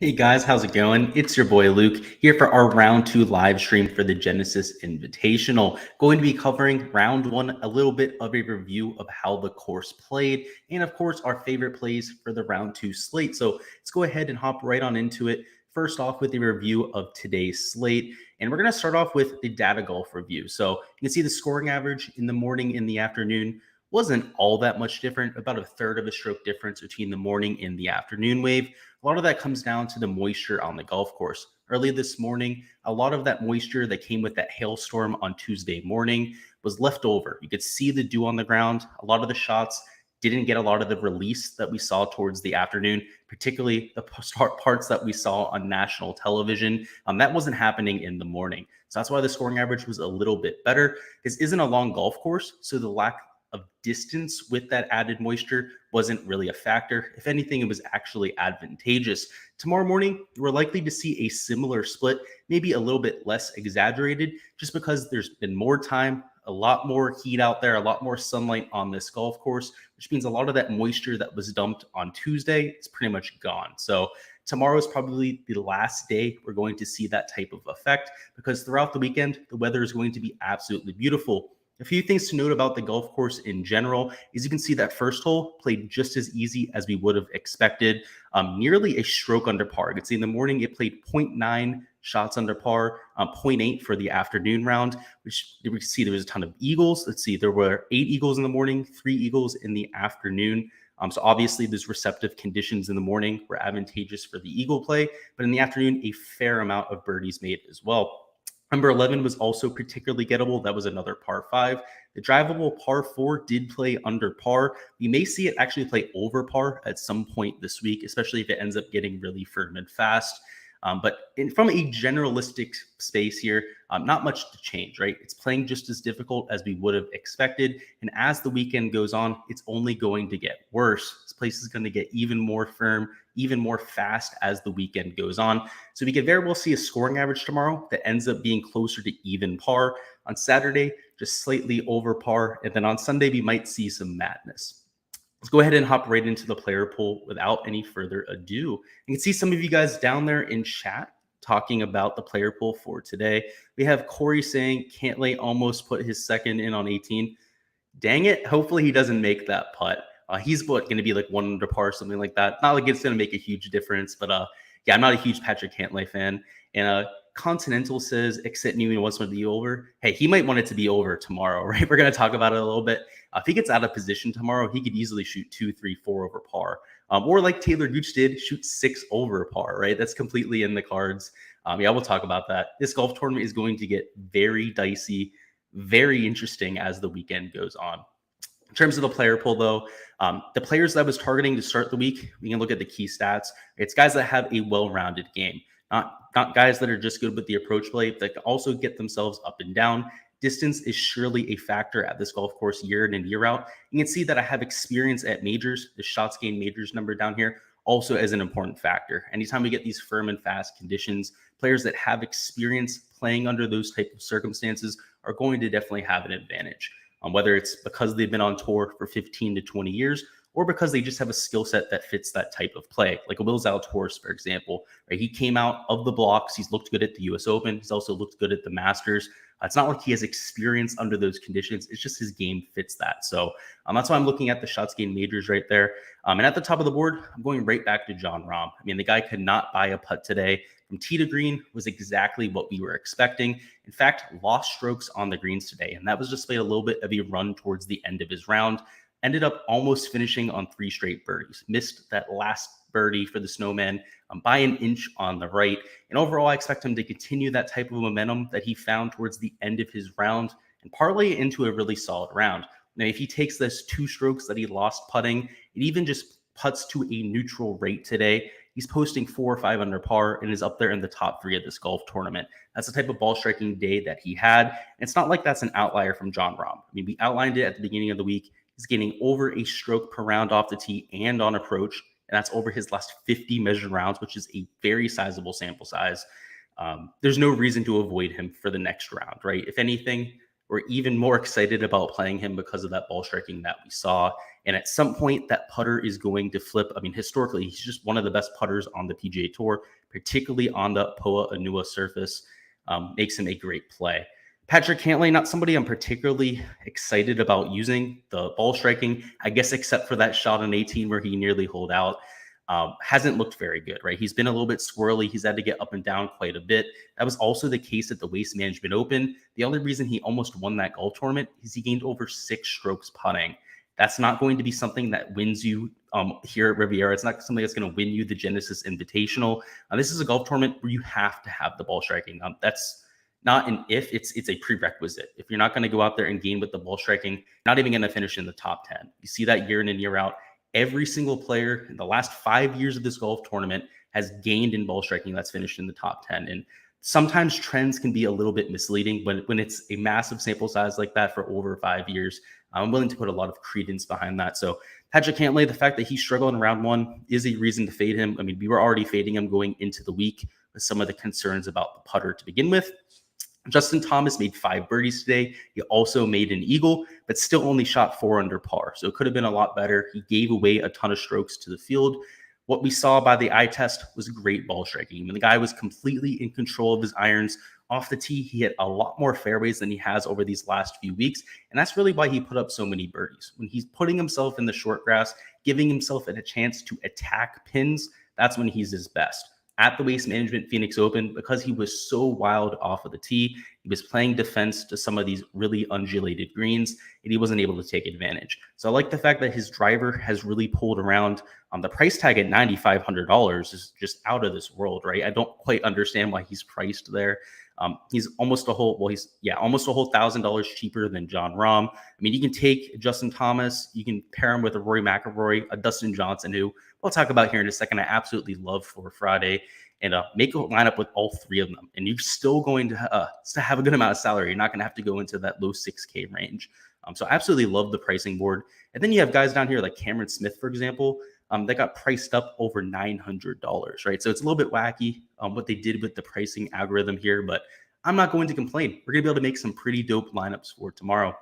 Hey guys, how's it going? It's your boy Luke here for our round two live stream for the Genesis Invitational. Going to be covering round one, a little bit of a review of how the course played, and of course, our favorite plays for the round two slate. So let's go ahead and hop right on into it. First off, with a review of today's slate, and we're going to start off with the data golf review. So you can see the scoring average in the morning and the afternoon wasn't all that much different, about a third of a stroke difference between the morning and the afternoon wave. A lot of that comes down to the moisture on the golf course. Early this morning, a lot of that moisture that came with that hailstorm on Tuesday morning was left over. You could see the dew on the ground. A lot of the shots didn't get a lot of the release that we saw towards the afternoon, particularly the parts that we saw on national television. That wasn't happening in the morning. So that's why the scoring average was a little bit better. This isn't a long golf course, so the lack of distance with that added moisture wasn't really a factor. If anything, it was actually advantageous. Tomorrow morning, we're likely to see a similar split, maybe a little bit less exaggerated, just because there's been more time, a lot more heat out there, a lot more sunlight on this golf course, which means a lot of that moisture that was dumped on Tuesday is pretty much gone. So tomorrow is probably the last day we're going to see that type of effect, because throughout the weekend, the weather is going to be absolutely beautiful. A few things to note about the golf course in general is you can see that first hole played just as easy as we would have expected, nearly a stroke under par. You can see in the morning it played 0.9 shots under par, 0.8 for the afternoon round, which we can see there was a ton of eagles. Let's see, there were 8 eagles in the morning, 3 eagles in the afternoon. So obviously those receptive conditions in the morning were advantageous for the eagle play, but in the afternoon, a fair amount of birdies made as well. Number 11 was also particularly gettable. That was another par 5. The drivable par 4 did play under par. We may see it actually play over par at some point this week, especially if it ends up getting really firm and fast. From a generalistic space here, not much to change, right? It's playing just as difficult as we would have expected. And as the weekend goes on, it's only going to get worse. This place is going to get even more firm, even more fast as the weekend goes on. So we could very well see a scoring average tomorrow that ends up being closer to even par. On Saturday, just slightly over par. And then on Sunday, we might see some madness. Let's go ahead and hop right into the player pool without any further ado. You can see some of you guys down there in chat talking about the player pool for today. We have Corey saying Cantlay almost put his second in on 18. Dang it. Hopefully he doesn't make that putt. He's going to be like 1 under par, something like that. Not like it's going to make a huge difference, but yeah, I'm not a huge Patrick Cantlay fan. And Continental says, except Newman wants it to be over. Hey, he might want it to be over tomorrow, right? We're going to talk about it a little bit. If he gets out of position tomorrow, he could easily shoot 2, 3, 4 over par. Or like Taylor Gooch did, shoot 6 over par, right? That's completely in the cards. Yeah, we'll talk about that. This golf tournament is going to get very dicey, very interesting as the weekend goes on. In terms of the player pool, though, the players that I was targeting to start the week, we can look at the key stats. It's guys that have a well-rounded game, not guys that are just good with the approach play, that can also get themselves up and down. Distance is surely a factor at this golf course year in and year out. You can see that I have experience at majors. The shots gained majors number down here also as an important factor. Anytime we get these firm and fast conditions, players that have experience playing under those type of circumstances are going to definitely have an advantage. Whether it's because they've been on tour for 15 to 20 years or because they just have a skill set that fits that type of play. Like a Will Zalatoris, for example, right? He came out of the blocks. He's looked good at the U.S. Open. He's also looked good at the Masters. It's not like he has experience under those conditions. It's just his game fits that. So that's why I'm looking at the shots gained majors right there. And at the top of the board, I'm going right back to Jon Rahm. I mean, the guy could not buy a putt today. From tee to green was exactly what we were expecting. In fact, lost strokes on the greens today. And that was displayed a little bit of a run towards the end of his round. Ended up almost finishing on 3 straight birdies. Missed that last birdie for the Snowman by an inch on the right. And overall, I expect him to continue that type of momentum that he found towards the end of his round and parlay it into a really solid round. Now, if he takes those 2 strokes that he lost putting, it even just putts to a neutral rate today. He's posting 4 or 5 under par and is up there in the top 3 of this golf tournament. That's the type of ball striking day that he had. And it's not like that's an outlier from Jon Rahm. I mean, we outlined it at the beginning of the week. He's getting over a stroke per round off the tee and on approach. And that's over his last 50 measured rounds, which is a very sizable sample size. There's no reason to avoid him for the next round, right? If anything, we're even more excited about playing him because of that ball striking that we saw. And at some point, that putter is going to flip. I mean, historically, he's just one of the best putters on the PGA Tour, particularly on the Poa Anua surface. Makes him a great play. Patrick Cantlay, not somebody I'm particularly excited about using the ball striking, I guess, except for that shot on 18 where he nearly holed out. Hasn't looked very good, right? He's been a little bit squirrely. He's had to get up and down quite a bit. That was also the case at the Waste Management Open. The only reason he almost won that golf tournament is he gained over 6 strokes putting. That's not going to be something that wins you here at Riviera. It's not something that's going to win you the Genesis Invitational. This is a golf tournament where you have to have the ball striking. That's not an if, it's a prerequisite. If you're not going to go out there and gain with the ball striking, you're not even going to finish in the top 10. You see that year in and year out. Every single player in the last 5 years of this golf tournament has gained in ball striking that's finished in the top 10. And sometimes trends can be a little bit misleading when it's a massive sample size like that for over 5 years. I'm willing to put a lot of credence behind that. So Patrick Cantlay, the fact that he struggled in round one is a reason to fade him. I mean, we were already fading him going into the week with some of the concerns about the putter to begin with. Justin Thomas made 5 birdies today. He also made an eagle, but still only shot 4 under par. So it could have been a lot better. He gave away a ton of strokes to the field. What we saw by the eye test was great ball striking. I mean, the guy was completely in control of his irons. Off the tee, he hit a lot more fairways than he has over these last few weeks. And that's really why he put up so many birdies. When he's putting himself in the short grass, giving himself a chance to attack pins, that's when he's his best. At the Waste Management Phoenix Open, because he was so wild off of the tee, he was playing defense to some of these really undulated greens, and he wasn't able to take advantage. So I like the fact that his driver has really pulled around. The price tag at $9,500 is just out of this world, right? I don't quite understand why he's priced there. He's almost a whole $1,000 cheaper than Jon Rahm. I mean, you can take Justin Thomas, you can pair him with a Rory McIlroy, a Dustin Johnson, who we'll talk about here in a second. I absolutely love for Friday, and make a lineup with all 3 of them, and you're still going to have a good amount of salary. You're not going to have to go into that low 6K range. So I absolutely love the pricing board. And then you have guys down here like Cameron Smith, for example, that got priced up over $900, right? So it's a little bit wacky what they did with the pricing algorithm here, but I'm not going to complain. We're going to be able to make some pretty dope lineups for tomorrow.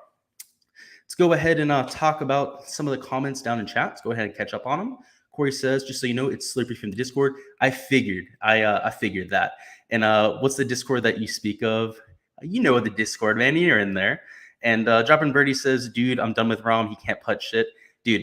Let's go ahead and talk about some of the comments down in chat. Let's go ahead and catch up on them. Corey says, just so you know, it's Slippery from the Discord. I figured that. And what's the Discord that you speak of? You know the Discord, man. You're in there. And Dropping Birdie says, dude, I'm done with Rahm. He can't putt shit. Dude,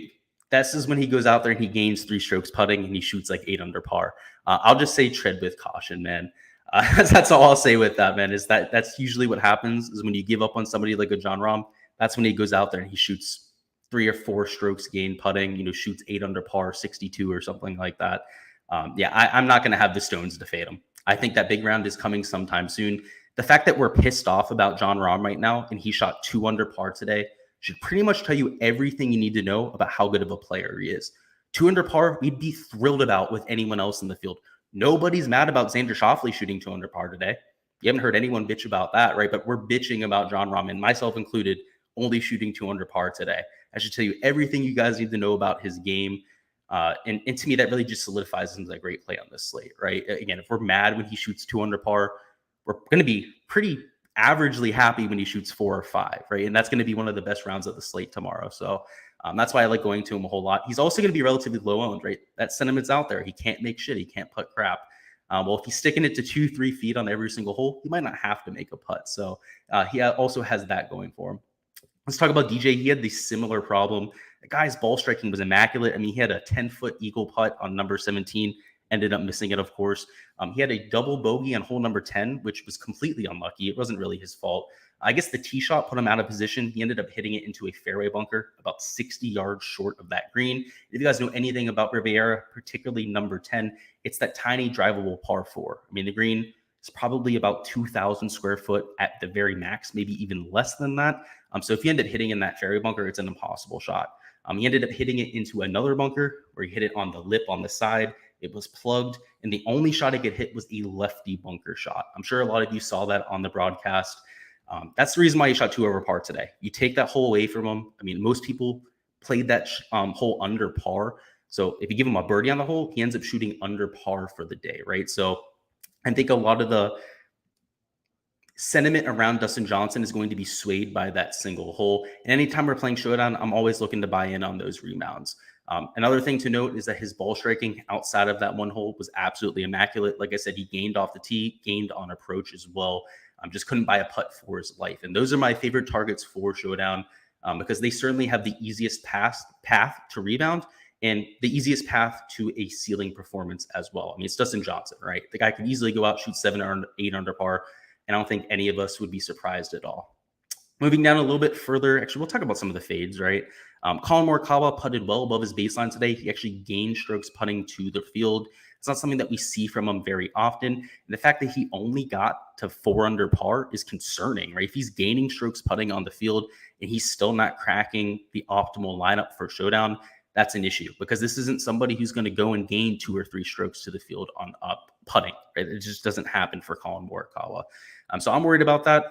this is when he goes out there and he gains 3 strokes putting and he shoots like 8 under par. I'll just say tread with caution, man. That's all I'll say with that, man, is that's usually what happens is when you give up on somebody like a Jon Rahm, that's when he goes out there and he shoots 3 or 4 strokes gain putting, shoots 8 under par, 62 or something like that. I'm not going to have the stones to fade him. I think that big round is coming sometime soon. The fact that we're pissed off about Jon Rahm right now and he shot 2 under par today should pretty much tell you everything you need to know about how good of a player he is. 2 under par, we'd be thrilled about with anyone else in the field. Nobody's mad about Xander Schauffele shooting 2 under par today. You haven't heard anyone bitch about that, right? But we're bitching about Jon Rahm, and myself included, only shooting 2 under par today. I should tell you everything you guys need to know about his game. And to me, that really just solidifies him as a great play on this slate, right? Again, if we're mad when he shoots 2 under par, we're going to be pretty averagely happy when he shoots 4 or 5, right? And that's going to be one of the best rounds of the slate tomorrow. So that's why I like going to him a whole lot. He's also going to be relatively low owned, right? That sentiment's out there. He can't make shit. He can't putt crap. Well, if he's sticking it to 2-3 feet on every single hole, he might not have to make a putt. So he also has that going for him. Let's talk about DJ. He had the similar problem. The guy's ball striking was immaculate. I mean, he had a 10-foot eagle putt on number 17, ended up missing it, of course. He had a double bogey on hole number 10, which was completely unlucky. It wasn't really his fault. I guess the tee shot put him out of position. He ended up hitting it into a fairway bunker about 60 yards short of that green. If you guys know anything about Riviera, particularly number 10, it's that tiny drivable par 4. I mean, the green is probably about 2,000 square foot at the very max, maybe even less than that. So if you end up hitting in that fairway bunker, it's an impossible shot. He ended up hitting it into another bunker where he hit it on the lip on the side. It was plugged, and the only shot he could hit was a lefty bunker shot. I'm sure a lot of you saw that on the broadcast. That's the reason why he shot 2 over par today. You take that hole away from him. I mean, most people played that hole under par. So if you give him a birdie on the hole, he ends up shooting under par for the day, right? So I think a lot of the sentiment around Dustin Johnson is going to be swayed by that single hole. And anytime we're playing Showdown, I'm always looking to buy in on those rebounds. Another thing to note is that his ball striking outside of that one hole was absolutely immaculate. Like I said, he gained off the tee, gained on approach as well. Just couldn't buy a putt for his life. And those are my favorite targets for Showdown because they certainly have the easiest path to rebound and the easiest path to a ceiling performance as well. I mean, it's Dustin Johnson, right? The guy can easily go out, shoot 7 or 8 under par. And I don't think any of us would be surprised at all. Moving down a little bit further, actually, we'll talk about some of the fades, right? Colin Morikawa putted well above his baseline today. He actually gained strokes putting to the field. It's not something that we see from him very often. And the fact that he only got to 4 under par is concerning, right? If he's gaining strokes putting on the field and he's still not cracking the optimal lineup for Showdown, that's an issue because this isn't somebody who's going to go and gain 2 or 3 strokes to the field on putting, right? It just doesn't happen for Colin Morikawa. So I'm worried about that.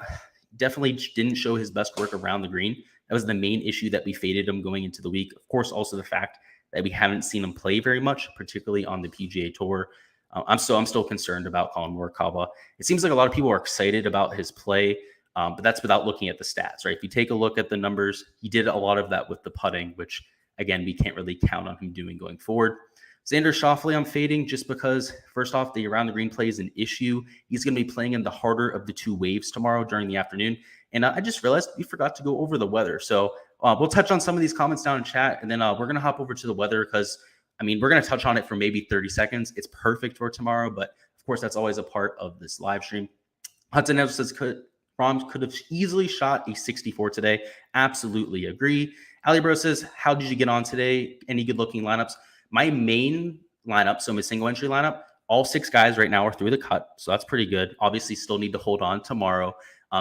Definitely didn't show his best work around the green. That was the main issue that we faded him going into the week. Of course, also the fact that we haven't seen him play very much, particularly on the PGA Tour. I'm still concerned about Colin Morikawa. It seems like a lot of people are excited about his play, but that's without looking at the stats, right? If you take a look at the numbers, he did a lot of that with the putting, which, again, we can't really count on him doing going forward. Xander Schauffele, I'm fading just because, first off, the around the green play is an issue. He's going to be playing in the harder of the 2 waves tomorrow during the afternoon. And I just realized we forgot to go over the weather. So we'll touch on some of these comments down in chat, and then we're going to hop over to the weather because, I mean, we're going to touch on it for maybe 30 seconds. It's perfect for tomorrow, but of course, that's always a part of this live stream. Hudson Edwards says, Rom could have easily shot a 64 today. Absolutely agree. Ali Bro says, how did you get on today? Any good looking lineups? My main lineup, so my single entry lineup, all 6 guys right now are through the cut. So that's pretty good. Obviously, still need to hold on tomorrow.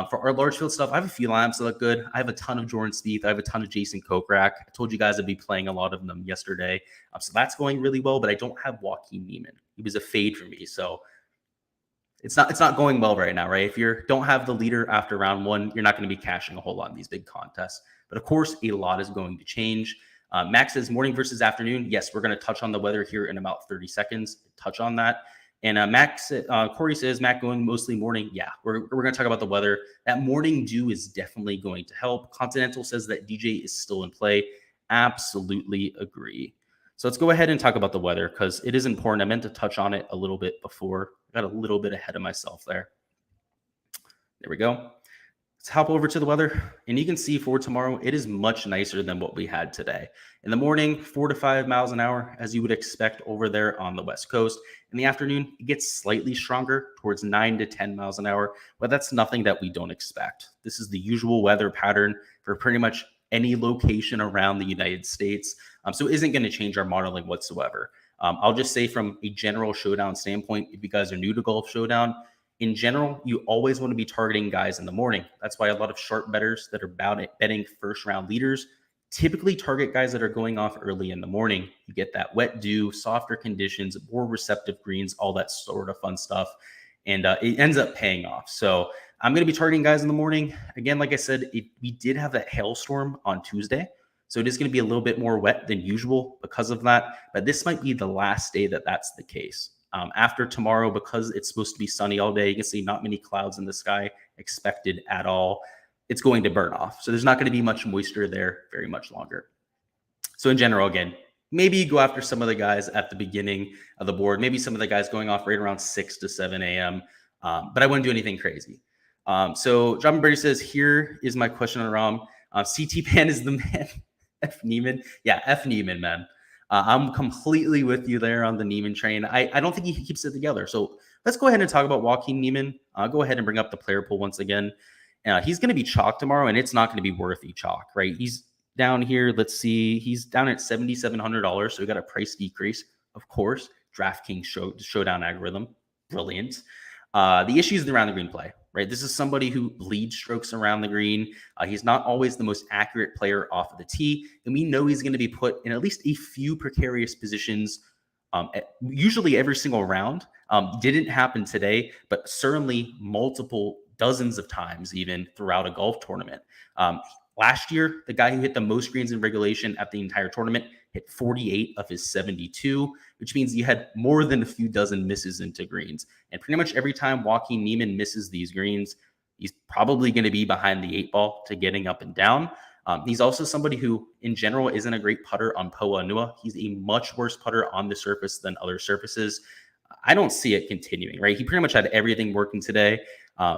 For our large field stuff, I have a few lineups that look good. I have a ton of Jordan Spieth. I have a ton of Jason Kokrak. I told you guys I'd be playing a lot of them yesterday. So that's going really well, but I don't have Joaquin Niemann. He was a fade for me. So it's not going well right now, right? If you don't have the leader after round 1, you're not going to be cashing a whole lot in these big contests. But of course, a lot is going to change. Max says morning versus afternoon. Yes, we're going to touch on the weather here in about 30 seconds. Touch on that. And Corey says, Mac going mostly morning. Yeah, we're going to talk about the weather. That morning dew is definitely going to help. Continental says that DJ is still in play. Absolutely agree. So let's go ahead and talk about the weather because it is important. I meant to touch on it a little bit before. I got a little bit ahead of myself there. There we go. Let's hop over to the weather, and you can see for tomorrow, it is much nicer than what we had today. In the morning, 4 to 5 miles an hour, as you would expect over there on the West Coast. In the afternoon, it gets slightly stronger towards 9 to 10 miles an hour, but that's nothing that we don't expect. This is the usual weather pattern for pretty much any location around the United States. So it isn't going to change our modeling whatsoever. I'll just say from a general Showdown standpoint, if you guys are new to Golf Showdown, in general, you always want to be targeting guys in the morning. That's why a lot of sharp bettors that are betting first round leaders typically target guys that are going off early in the morning. You get that wet dew, softer conditions, more receptive greens, all that sort of fun stuff. And it ends up paying off. So I'm going to be targeting guys in the morning. Again, like I said, we did have that hailstorm on Tuesday. So it is going to be a little bit more wet than usual because of that. But this might be the last day that that's the case. After tomorrow, because it's supposed to be sunny all day, you can see not many clouds in the sky expected at all. It's going to burn off. So there's not going to be much moisture there very much longer. So in general, again, maybe you go after some of the guys at the beginning of the board, maybe some of the guys going off right around 6 to 7 a.m., but I wouldn't do anything crazy. So John Brady says, here is my question on Rom. CT Pan is the man. F. Neiman. Yeah, F. Neiman, man. I'm completely with you there on the Neiman train. I don't think he keeps it together. So let's go ahead and talk about Joaquin Niemann. I'll go ahead and bring up the player pool once again. He's going to be chalk tomorrow, and it's not going to be worthy chalk, right? He's down here. Let's see. He's down at $7,700. So we got a price decrease, of course. Draftkings Showdown algorithm. Brilliant. The issue is around the green play, right? This is somebody who leads strokes around the green. He's not always the most accurate player off of the tee. And we know he's going to be put in at least a few precarious positions, usually every single round. Didn't happen today, but certainly multiple dozens of times even throughout a golf tournament. Last year, the guy who hit the most greens in regulation at the entire tournament hit 48 of his 72, which means you had more than a few dozen misses into greens. And pretty much every time Joaquin Niemann misses these greens, He's probably going to be behind the 8 ball to getting up and down. He's also somebody who, in general, isn't a great putter on Poa Nua. He's a much worse putter on the surface than other surfaces. I don't see it continuing, right? He pretty much had everything working today. I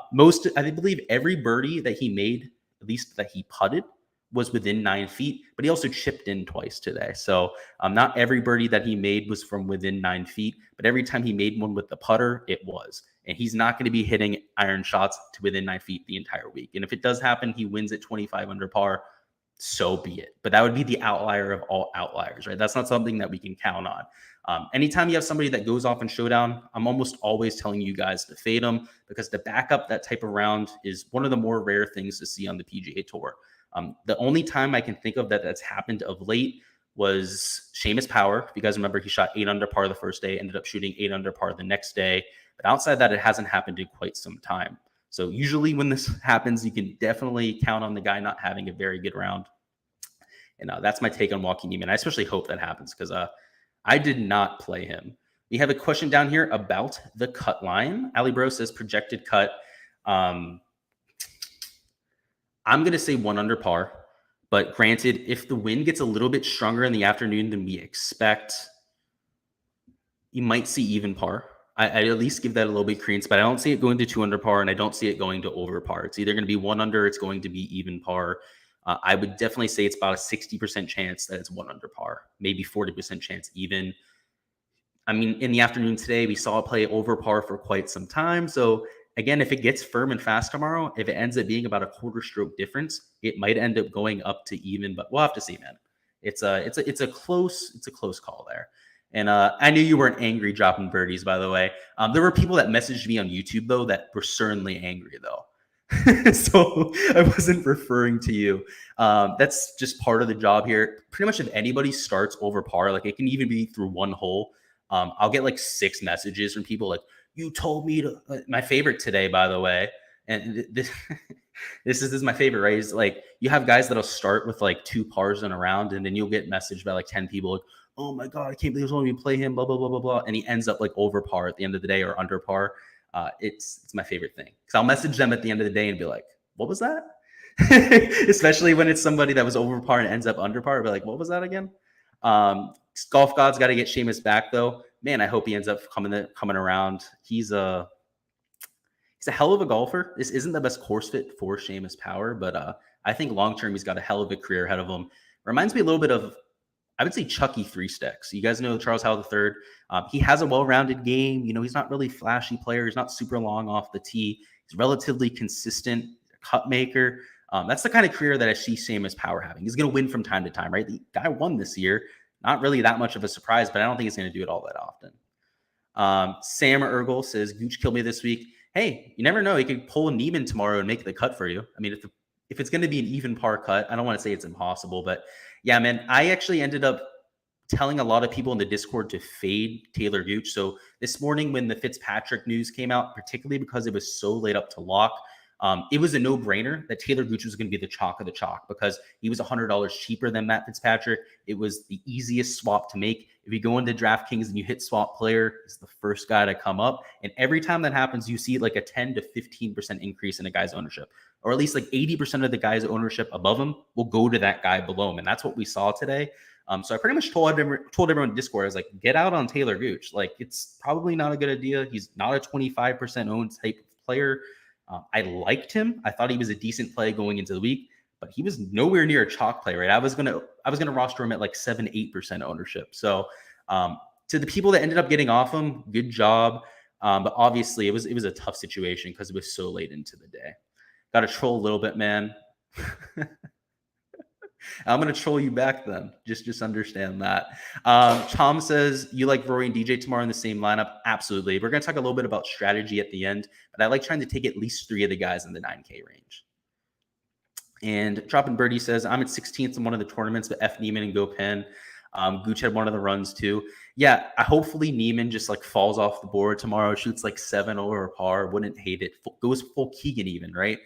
believe every birdie that he made, at least that he putted, was within 9 feet, but he also chipped in twice today. So not every birdie that he made was from within 9 feet, but every time he made one with the putter, it was. And he's not going to be hitting iron shots to within 9 feet the entire week. And if it does happen, he wins at 25 under par, so be it. But that would be the outlier of all outliers, right? That's not something that we can count on. Anytime you have somebody that goes off in Showdown, I'm almost always telling you guys to fade them, because to back up that type of round is one of the more rare things to see on the PGA Tour. The only time I can think of that's happened of late was Seamus Power. If you guys remember, he shot 8 under par the first day, ended up shooting 8 under par the next day. But outside that, it hasn't happened in quite some time. So usually when this happens, you can definitely count on the guy not having a very good round. And that's my take on Joaquin Niemann. I especially hope that happens, because I did not play him. We have a question down here about the cut line. Ali Bro says projected cut. I'm going to say 1 under par. But granted, if the wind gets a little bit stronger in the afternoon than we expect, you might see even par. I'd at least give that a little bit credence, but I don't see it going to 2 under par, and I don't see it going to over par. It's either going to be 1 under, it's going to be even par. I would definitely say it's about a 60% chance that it's 1 under par, maybe 40% chance even. I mean, in the afternoon today, we saw it play over par for quite some time. So again, if it gets firm and fast tomorrow, if it ends up being about a quarter stroke difference, it might end up going up to even, but we'll have to see, man. It's a close call there. And I knew you weren't angry dropping birdies, by the way. There were people that messaged me on YouTube, though, that were certainly angry, though. So I wasn't referring to you. That's just part of the job here. Pretty much if anybody starts over par, like it can even be through one hole, I'll get like 6 messages from people like, you told me to. My favorite today, by the way, and this is my favorite, right? Is like you have guys that'll start with like 2 pars in a round, and then you'll get messaged by like 10 people like, oh my God, I can't believe someone even play him, blah, blah, blah, blah, blah. And he ends up like over par at the end of the day or under par. It's my favorite thing. Because I'll message them at the end of the day and be like, what was that? Especially when it's somebody that was over par and ends up under par. I'll be like, what was that again? Golf God's got to get Seamus back, though. Man, I hope he ends up coming around. He's a hell of a golfer. This isn't the best course fit for Seamus Power, but I think long-term he's got a hell of a career ahead of him. Reminds me a little bit of, I would say, Chucky 3 Sticks. You guys know Charles Howell III. He has a well-rounded game. You know, he's not really a flashy player. He's not super long off the tee. He's relatively consistent, cut maker. That's the kind of career that I see Seamus Power having. He's going to win from time to time, right? The guy won this year. Not really that much of a surprise, but I don't think he's going to do it all that often. Sam Ergel says, Gooch killed me this week. Hey, you never know. He could pull a Niemann tomorrow and make the cut for you. I mean, if it's going to be an even par cut, I don't want to say it's impossible, but yeah, man, I actually ended up telling a lot of people in the Discord to fade Taylor Gooch. So this morning when the Fitzpatrick news came out, particularly because it was so late up to lock, it was a no-brainer that Taylor Gooch was going to be the chalk of the chalk because he was $100 cheaper than Matt Fitzpatrick. It was the easiest swap to make. If you go into DraftKings and you hit swap player, it's the first guy to come up. And every time that happens, you see like a 10 to 15% increase in a guy's ownership, or at least like 80% of the guy's ownership above him will go to that guy below him. And that's what we saw today. So I pretty much told everyone in Discord, I was like, get out on Taylor Gooch. Like, it's probably not a good idea. He's not a 25% owned type of player. I liked him. I thought he was a decent play going into the week, but he was nowhere near a chalk play, right? I was gonna roster him at like 7-8% ownership. So to the people that ended up getting off him, good job. But obviously it was a tough situation because it was so late into the day. Got to troll a little bit, man. I'm going to troll you back then. Just understand that. Tom says, you like Rory and DJ tomorrow in the same lineup? Absolutely. We're going to talk a little bit about strategy at the end, but I like trying to take at least 3 of the guys in the 9K range. And Dropping Birdie says, I'm at 16th in one of the tournaments, but F Neiman and Go Pen. Gooch had one of the runs too. Yeah, hopefully Neiman just like falls off the board tomorrow, shoots like 7 over par. Wouldn't hate it. Goes full Keegan even, right?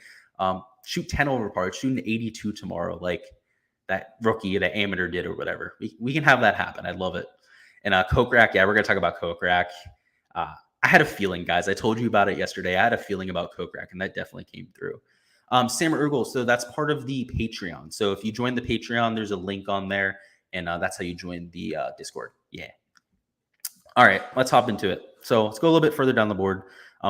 Shoot 10 over par. Shoot an 82 tomorrow. Like, that rookie, the amateur did or whatever. We can have that happen. I love it. And Kokrak, yeah, we're going to talk about Kokrak. I I had a feeling, guys. I told you about it yesterday. I had a feeling about Kokrak, and that definitely came through. Sam Ergel, so that's part of the Patreon. So if you join the Patreon, there's a link on there, and that's how you join the Discord. Yeah. All right, let's hop into it. So let's go a little bit further down the board.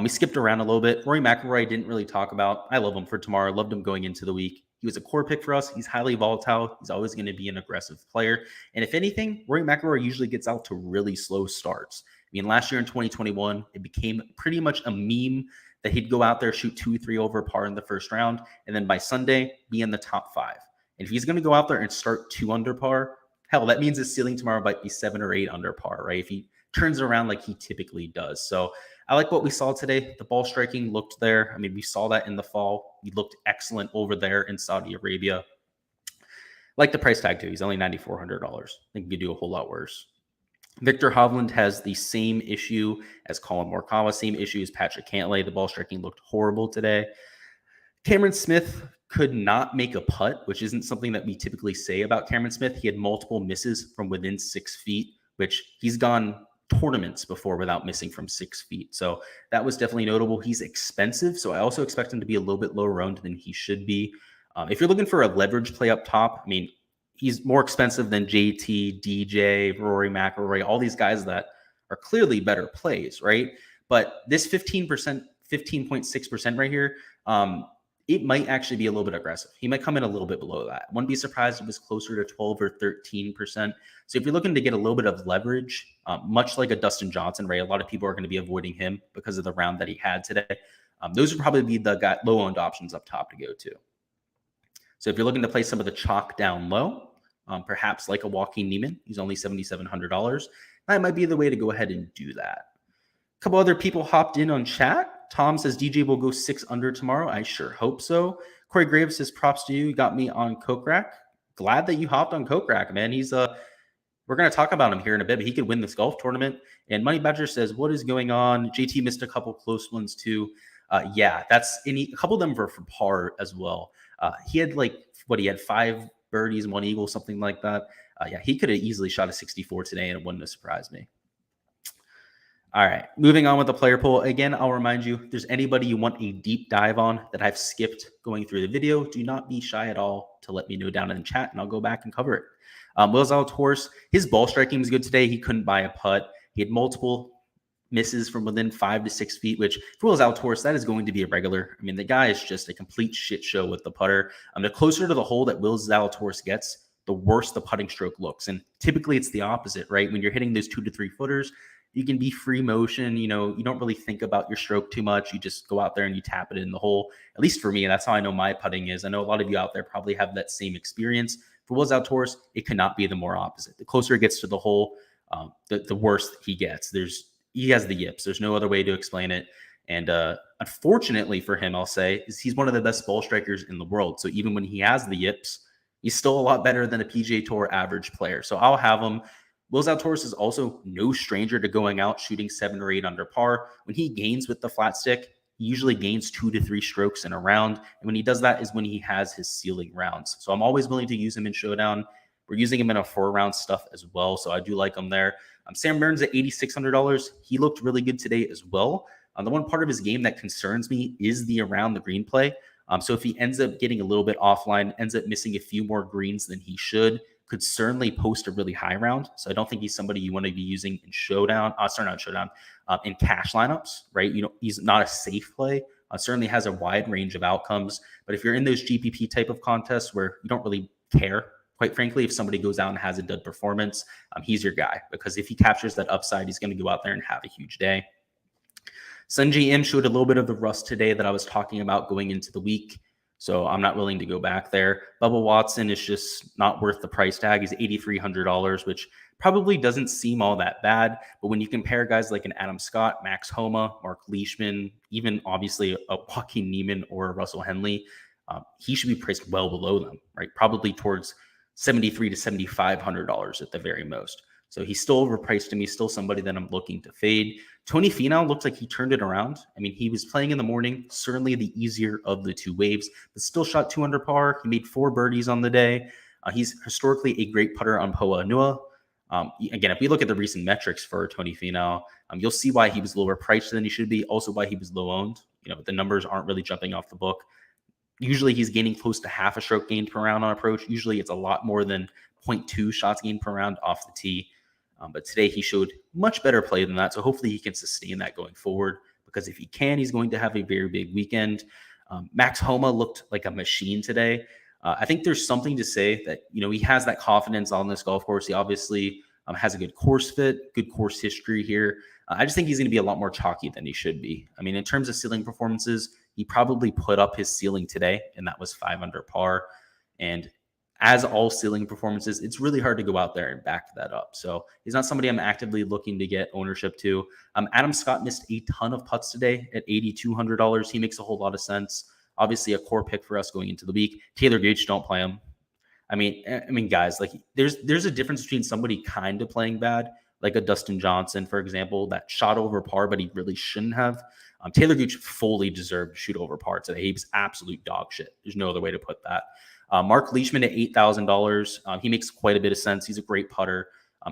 We skipped around a little bit. Rory McIlroy didn't really talk about. I love him for tomorrow. Loved him going into the week. He was a core pick for us. He's highly volatile. He's always going to be an aggressive player. And if anything, Rory McIlroy usually gets out to really slow starts. I mean, last year in 2021, it became pretty much a meme that he'd go out there, shoot 2-3 over par in the first round, and then by Sunday, be in the top 5. And if he's going to go out there and start 2 under par, hell, that means his ceiling tomorrow might be 7 or 8 under par, right? If he turns around like he typically does. So I like what we saw today. The ball striking looked there. I mean, we saw that in the fall. He looked excellent over there in Saudi Arabia. Like the price tag too. He's only $9,400. I think he could do a whole lot worse. Victor Hovland has the same issue as Colin Morikawa, same issue as Patrick Cantlay. The ball striking looked horrible today. Cameron Smith could not make a putt, which isn't something that we typically say about Cameron Smith. He had multiple misses from within 6 feet, which he's gone tournaments before without missing from 6 feet. So that was definitely notable. He's expensive, so I also expect him to be a little bit lower owned than he should be. If you're looking for a leverage play up top, I mean, he's more expensive than JT, DJ, Rory McIlroy, all these guys that are clearly better plays, right? But this 15%, 15.6% right here, it might actually be a little bit aggressive. He might come in a little bit below that. Wouldn't be surprised if it was closer to 12 or 13%. So if you're looking to get a little bit of leverage, much like a Dustin Johnson, right? A lot of people are going to be avoiding him because of the round that he had today. Those would probably be the low-owned options up top to go to. So if you're looking to play some of the chalk down low, perhaps like a Joaquin Niemann, he's only $7,700. That might be the way to go ahead and do that. A couple other people hopped in on chat. Tom says DJ will go 6 under tomorrow. I sure hope so. Corey Graves says props to you. You got me on Kokrak. Glad that you hopped on Kokrak, man. He's we're going to talk about him here in a bit, but he could win this golf tournament. And Money Badger says, what is going on? JT missed a couple close ones too. Yeah, that's a couple of them were for par as well. He had he had 5 birdies, 1 eagle, something like that. Yeah, he could have easily shot a 64 today, and it wouldn't have surprised me. All right, moving on with the player poll. Again, I'll remind you, if there's anybody you want a deep dive on that I've skipped going through the video, do not be shy at all to let me know down in the chat, and I'll go back and cover it. Will Zalatoris, his ball striking was good today. He couldn't buy a putt. He had multiple misses from within 5 to 6 feet, which for Will Zalatoris, that is going to be a regular. I mean, the guy is just a complete shit show with the putter. The closer to the hole that Will Zalatoris gets, the worse the putting stroke looks. And typically it's the opposite, right? When you're hitting those 2 to 3 footers, you can be free motion. You don't really think about your stroke too much. You just go out there and you tap it in the hole. At least for me, that's how I know my putting is. I know a lot of you out there probably have that same experience. For Will Zalatoris, it cannot be the more opposite. The closer it gets to the hole, the worse he gets. He has the yips. There's no other way to explain it. And unfortunately for him, I'll say, is he's one of the best ball strikers in the world. So even when he has the yips, he's still a lot better than a PGA Tour average player. So I'll have him. Will Zalatoris is also no stranger to going out shooting 7 or 8 under par. When he gains with the flat stick, he usually gains 2 to 3 strokes in a round. And when he does that is when he has his ceiling rounds. So I'm always willing to use him in Showdown. We're using him in a 4-round stuff as well. So I do like him there. Sam Burns at $8,600. He looked really good today as well. The one part of his game that concerns me is the around the green play. So if he ends up getting a little bit offline, ends up missing a few more greens than he should, could certainly post a really high round. So I don't think he's somebody you want to be using in Showdown. In cash lineups, right? He's not a safe play. Certainly has a wide range of outcomes. But if you're in those GPP type of contests where you don't really care, quite frankly, if somebody goes out and has a dud performance, he's your guy. Because if he captures that upside, he's going to go out there and have a huge day. Sunji M showed a little bit of the rust today that I was talking about going into the week. So I'm not willing to go back there. Bubba Watson is just not worth the price tag. He's $8,300, which probably doesn't seem all that bad. But when you compare guys like an Adam Scott, Max Homa, Mark Leishman, even obviously a Joaquin Niemann or a Russell Henley, he should be priced well below them, right? Probably towards $7,300 to $7,500 at the very most. So he's still overpriced to me, still somebody that I'm looking to fade. Tony Finau looks like he turned it around. I mean, he was playing in the morning, certainly the easier of the 2 waves, but still shot 2 under par. He made 4 birdies on the day. He's historically a great putter on Poa Anua. Again, if we look at the recent metrics for Tony Finau, you'll see why he was lower priced than he should be, also why he was low owned. The numbers aren't really jumping off the book. Usually he's gaining close to half a stroke gained per round on approach. Usually it's a lot more than 0.2 shots gained per round off the tee. But today he showed much better play than that. So hopefully he can sustain that going forward, because if he can, he's going to have a very big weekend. Max Homa looked like a machine today. I think there's something to say that, he has that confidence on this golf course. He obviously has a good course fit, good course history here. I just think he's going to be a lot more chalky than he should be. I mean, in terms of ceiling performances, he probably put up his ceiling today, and that was 5 under par. And as all ceiling performances, it's really hard to go out there and back that up. So he's not somebody I'm actively looking to get ownership to. Adam Scott missed a ton of putts today at $8,200. He makes a whole lot of sense. Obviously, a core pick for us going into the week. Taylor Gooch, don't play him. I mean, guys, like there's a difference between somebody kind of playing bad, like a Dustin Johnson, for example, that shot over par, but he really shouldn't have. Taylor Gooch fully deserved to shoot over par today. He was absolute dog shit. There's no other way to put that. Mark Leishman at $8,000. He makes quite a bit of sense. He's a great putter.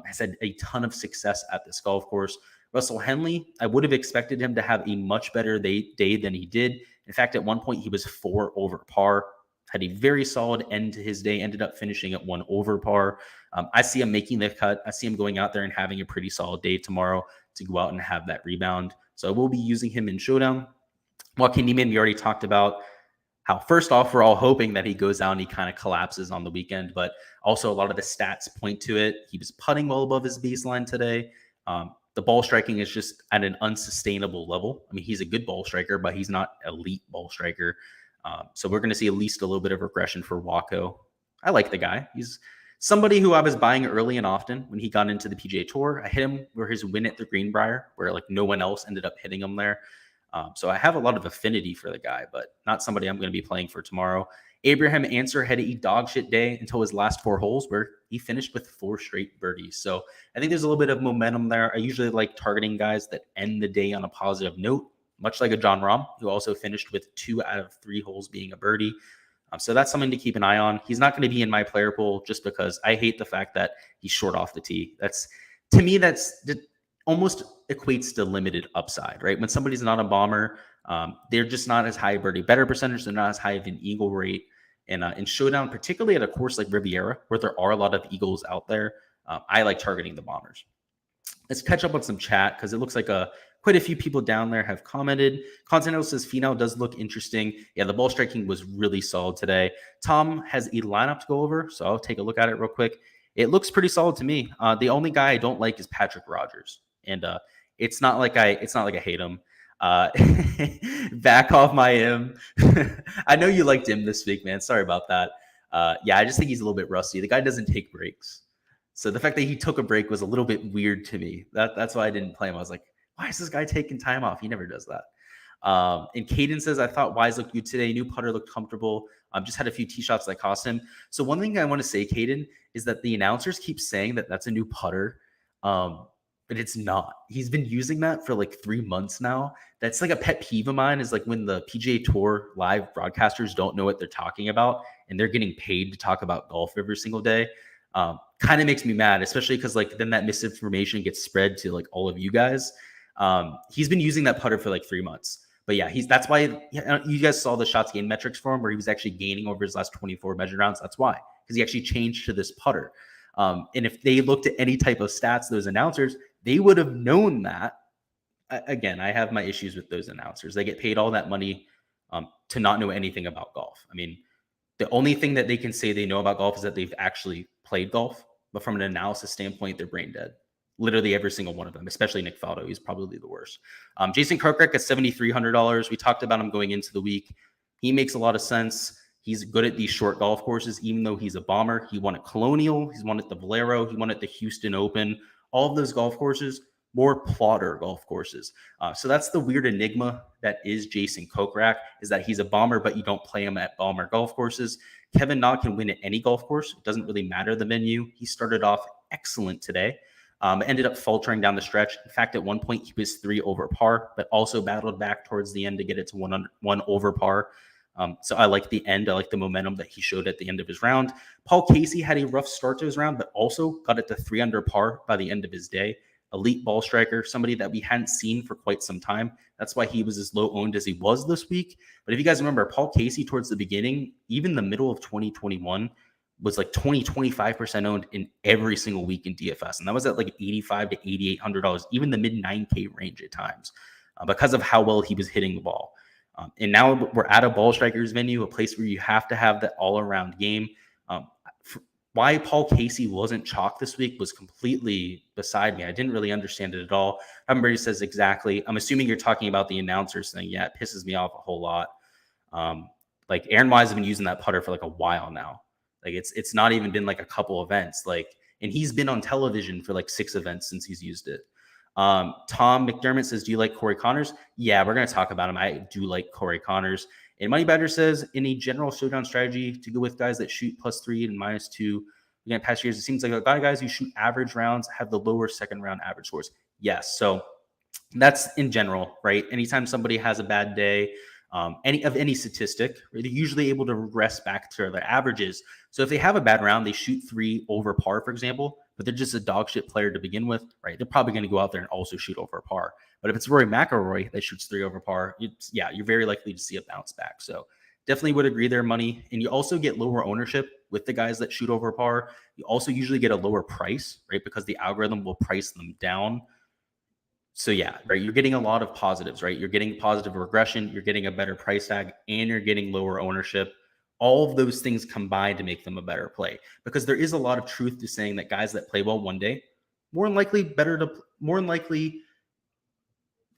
Has had a ton of success at this golf course. Russell Henley, I would have expected him to have a much better day than he did. In fact, at one point, he was 4 over par. Had a very solid end to his day, ended up finishing at 1 over par. I see him making the cut. I see him going out there and having a pretty solid day tomorrow to go out and have that rebound. So I will be using him in Showdown. Joaquin Niemann, we already talked about how, first off, we're all hoping that he goes out and he kind of collapses on the weekend, but also a lot of the stats point to it. He was putting well above his baseline today. The ball striking is just at an unsustainable level. I mean, he's a good ball striker, but he's not elite ball striker. So we're going to see at least a little bit of regression for Waco. I like the guy. He's somebody who I was buying early and often when he got into the PGA Tour. I hit him where his win at the Greenbrier, where like no one else ended up hitting him there. So I have a lot of affinity for the guy, but not somebody I'm going to be playing for tomorrow. Abraham Answer had a dog shit day until his last 4 holes, where he finished with 4 straight birdies. So I think there's a little bit of momentum there. I usually like targeting guys that end the day on a positive note, much like a John Rahm, who also finished with 2 out of 3 holes being a birdie. So that's something to keep an eye on. He's not going to be in my player pool just because I hate the fact that he's short off the tee. To me, that's almost equates to limited upside, right? When somebody's not a bomber, they're just not as high a birdie better percentage. They're not as high of an eagle rate. And in Showdown, particularly at a course like Riviera, where there are a lot of eagles out there, I like targeting the bombers. Let's catch up on some chat, because it looks like quite a few people down there have commented. Continental says Finau does look interesting. Yeah, the ball striking was really solid today. Tom has a lineup to go over, so I'll take a look at it real quick. It looks pretty solid to me. The only guy I don't like is Patrick Rogers, and it's not like I hate him. Back off my M. I know you liked him this week, man. Sorry about that. Yeah, I just think he's a little bit rusty. The guy doesn't take breaks. So the fact that he took a break was a little bit weird to me. That's why I didn't play him. I was like, why is this guy taking time off? He never does that. And Caden says, I thought Wise looked good today. New putter looked comfortable. Just had a few tee shots that cost him. So one thing I want to say, Caden, is that the announcers keep saying that that's a new putter. But it's not. He's been using that for like 3 months now. That's like a pet peeve of mine, is like when the PGA Tour live broadcasters don't know what they're talking about and they're getting paid to talk about golf every single day. Kind of makes me mad, especially because like then that misinformation gets spread to like all of you guys. He's been using that putter for like 3 months. But yeah, that's why you guys saw the shots gained metrics for him, where he was actually gaining over his last 24 measured rounds. That's why, because he actually changed to this putter. And if they looked at any type of stats, those announcers, they would have known that. Again, I have my issues with those announcers. They get paid all that money to not know anything about golf. I mean, the only thing that they can say they know about golf is that they've actually played golf. But from an analysis standpoint, they're brain dead. Literally every single one of them, especially Nick Faldo. He's probably the worst. Jason Kokrak at $7,300. We talked about him going into the week. He makes a lot of sense. He's good at these short golf courses, even though he's a bomber. He won at Colonial. He's won at the Valero. He won at the Houston Open. All of those golf courses, more plotter golf courses. So that's the weird enigma that is Jason Kokrak, is that he's a bomber, but you don't play him at bomber golf courses. Kevin Na can win at any golf course. It doesn't really matter the venue. He started off excellent today. Ended up faltering down the stretch. In fact, at one point, he was 3 over par, but also battled back towards the end to get it to 1 over par. So I like the end. I like the momentum that he showed at the end of his round. Paul Casey had a rough start to his round, but also got it to 3 under par by the end of his day. Elite ball striker, somebody that we hadn't seen for quite some time. That's why he was as low owned as he was this week. But if you guys remember, Paul Casey towards the beginning, even the middle of 2021, was like 25% owned in every single week in DFS. And that was at like $8,500 to $8,800, even the mid 9K range at times, because of how well he was hitting the ball. And now we're at a ball strikers venue, a place where you have to have that all around game. Why Paul Casey wasn't chalk this week was completely beside me. I didn't really understand it at all. Everybody says exactly. I'm assuming you're talking about the announcers thing. Yeah, it pisses me off a whole lot. Like Aaron Wise has been using that putter for like a while now. Like it's not even been like a couple events. And he's been on television for like 6 events since he's used it. Tom McDermott says, do you like Corey Connors? Yeah, we're going to talk about him. I do like Corey Connors. And Money Badger says, in a general showdown strategy to go with guys that shoot +3 and -2, again, past years, it seems like a lot of guys who shoot average rounds have the lower second round average scores. Yes. So that's in general, right? Anytime somebody has a bad day, any statistic, they're usually able to regress back to their averages. So if they have a bad round, they shoot 3 over par, for example, but they're just a dog shit player to begin with, right? They're probably going to go out there and also shoot over par. But if it's Rory McIlroy that shoots 3 over par, you're very likely to see a bounce back. So definitely would agree there, Money. And you also get lower ownership with the guys that shoot over par. You also usually get a lower price, right? Because the algorithm will price them down. So yeah, right. You're getting a lot of positives, right? You're getting positive regression, you're getting a better price tag, and you're getting lower ownership. All of those things combine to make them a better play, because there is a lot of truth to saying that guys that play well one day, more than likely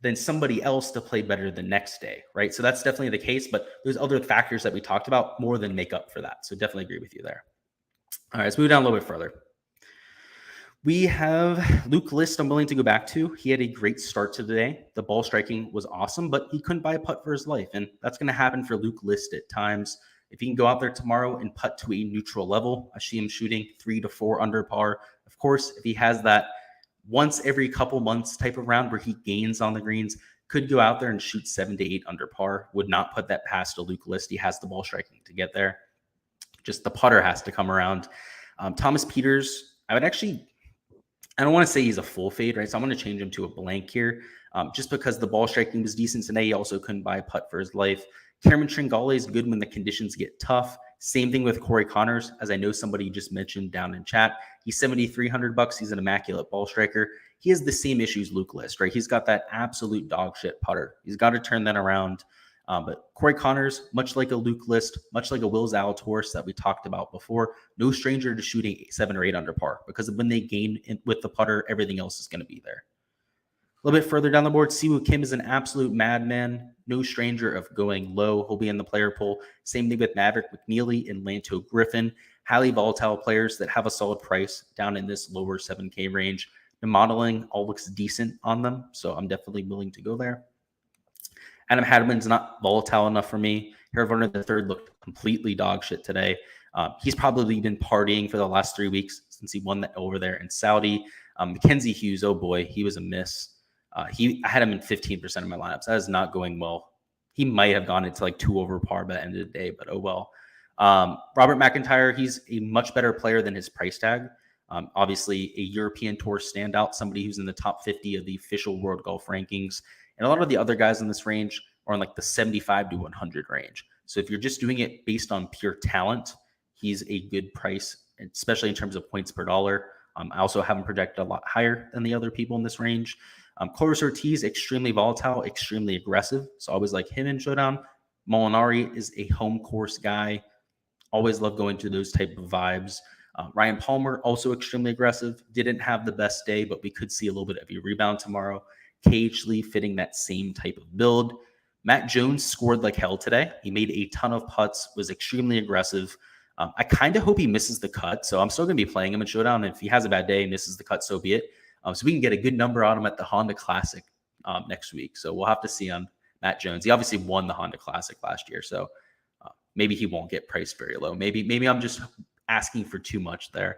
than somebody else to play better the next day, right? So that's definitely the case, but there's other factors that we talked about more than make up for that. So definitely agree with you there. All right, let's move down a little bit further. We have Luke List I'm willing to go back to. He had a great start to the day. The ball striking was awesome, but he couldn't buy a putt for his life. And that's going to happen for Luke List at times. If he can go out there tomorrow and putt to a neutral level, I see him shooting 3 to 4 under par. Of course, if he has that once every couple months type of round where he gains on the greens, could go out there and shoot 7 to 8 under par. Would not put that past a Luke List. He has the ball striking to get there. Just the putter has to come around. Thomas Pieters, I don't want to say he's a full fade, right? So I'm going to change him to a blank here, just because the ball striking was decent today. He also couldn't buy a putt for his life. Cameron Tringale is good when the conditions get tough. Same thing with Corey Connors, as I know somebody just mentioned down in chat. He's $7,300. He's an immaculate ball striker. He has the same issues Luke List, right? He's got that absolute dog shit putter. He's got to turn that around. But Corey Connors, much like a Luke List, much like a Will Zalatoris that we talked about before, no stranger to shooting 7 or 8 under par, because when they gain with the putter, everything else is going to be there. A little bit further down the board, Siwoo Kim is an absolute madman, no stranger of going low. He'll be in the player pool. Same thing with Maverick McNeely and Lanto Griffin, highly volatile players that have a solid price down in this lower 7K range. The modeling all looks decent on them, so I'm definitely willing to go there. Adam Hadman's not volatile enough for me. Harold Varner III looked completely dog shit today. He's probably been partying for the last 3 weeks since he won that over there in Saudi. Mackenzie Hughes, oh boy, he was a miss. I had him in 15% of my lineups. That is not going well. He might have gone into like 2 over par by the end of the day, but oh well. Robert McIntyre, he's a much better player than his price tag. Obviously, a European Tour standout, somebody who's in the top 50 of the official World Golf Rankings. And a lot of the other guys in this range are in like the 75 to 100 range. So if you're just doing it based on pure talent, he's a good price, especially in terms of points per dollar. I also have him projected a lot higher than the other people in this range. Carlos Ortiz, extremely volatile, extremely aggressive. So I always like him in Showdown. Molinari is a home course guy. Always love going to those type of vibes. Ryan Palmer, also extremely aggressive. Didn't have the best day, but we could see a little bit of a rebound tomorrow. KH Lee fitting that same type of build. Matt Jones scored like hell today. He made a ton of putts, was extremely aggressive. I kind of hope he misses the cut, so I'm still going to be playing him in Showdown. If he has a bad day and misses the cut, so be it. So we can get a good number on him at the Honda Classic next week. So we'll have to see on Matt Jones. He obviously won the Honda Classic last year, so maybe he won't get priced very low. Maybe I'm just asking for too much there.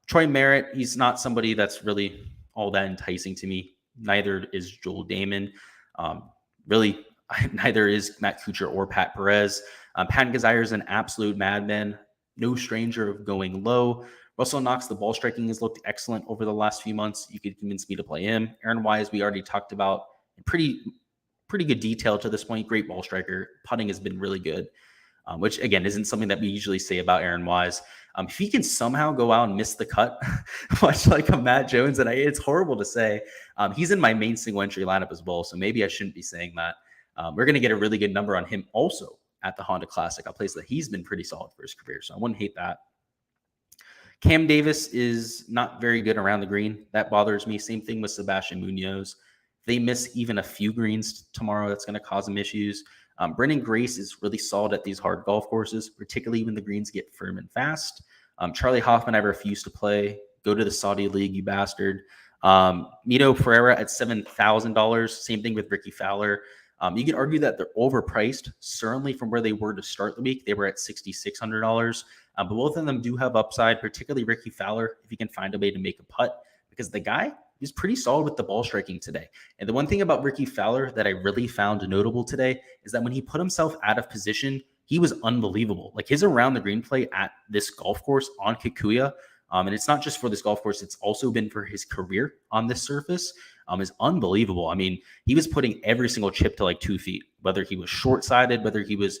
Troy Merritt, he's not somebody that's really all that enticing to me. Neither is Joel Damon. Really, Neither is Matt Kuchar or Pat Perez. Pat Kazire is an absolute madman, no stranger of going low. Russell Knox, the ball striking has looked excellent over the last few months. You could convince me to play him. Aaron Wise, we already talked about in pretty good detail to this point. Great ball striker. Putting has been really good, which again isn't something that we usually say about Aaron Wise. If he can somehow go out and miss the cut, much like a Matt Jones, and it's horrible to say, he's in my main single entry lineup as well, so maybe I shouldn't be saying that. We're going to get a really good number on him also at the Honda Classic, a place that he's been pretty solid for his career, so I wouldn't hate that. Cam Davis is not very good around the green. That bothers me. Same thing with Sebastian Munoz. If they miss even a few greens tomorrow, that's going to cause them issues. Brendan Grace is really solid at these hard golf courses, particularly when the greens get firm and fast. Charlie Hoffman, I refuse to play. Go to the Saudi League, you bastard. Mito Pereira at $7,000. Same thing with Ricky Fowler. You could argue that they're overpriced, certainly from where they were to start the week. They were at $6,600. But both of them do have upside, particularly Ricky Fowler, if he can find a way to make a putt, because the guy is pretty solid with the ball striking today. And the one thing about Ricky Fowler that I really found notable today is that when he put himself out of position, he was unbelievable. Like his around the green play at this golf course on Kikuya, and it's not just for this golf course, it's also been for his career on this surface, is unbelievable. I mean, he was putting every single chip to like 2 feet, whether he was short-sided, whether he was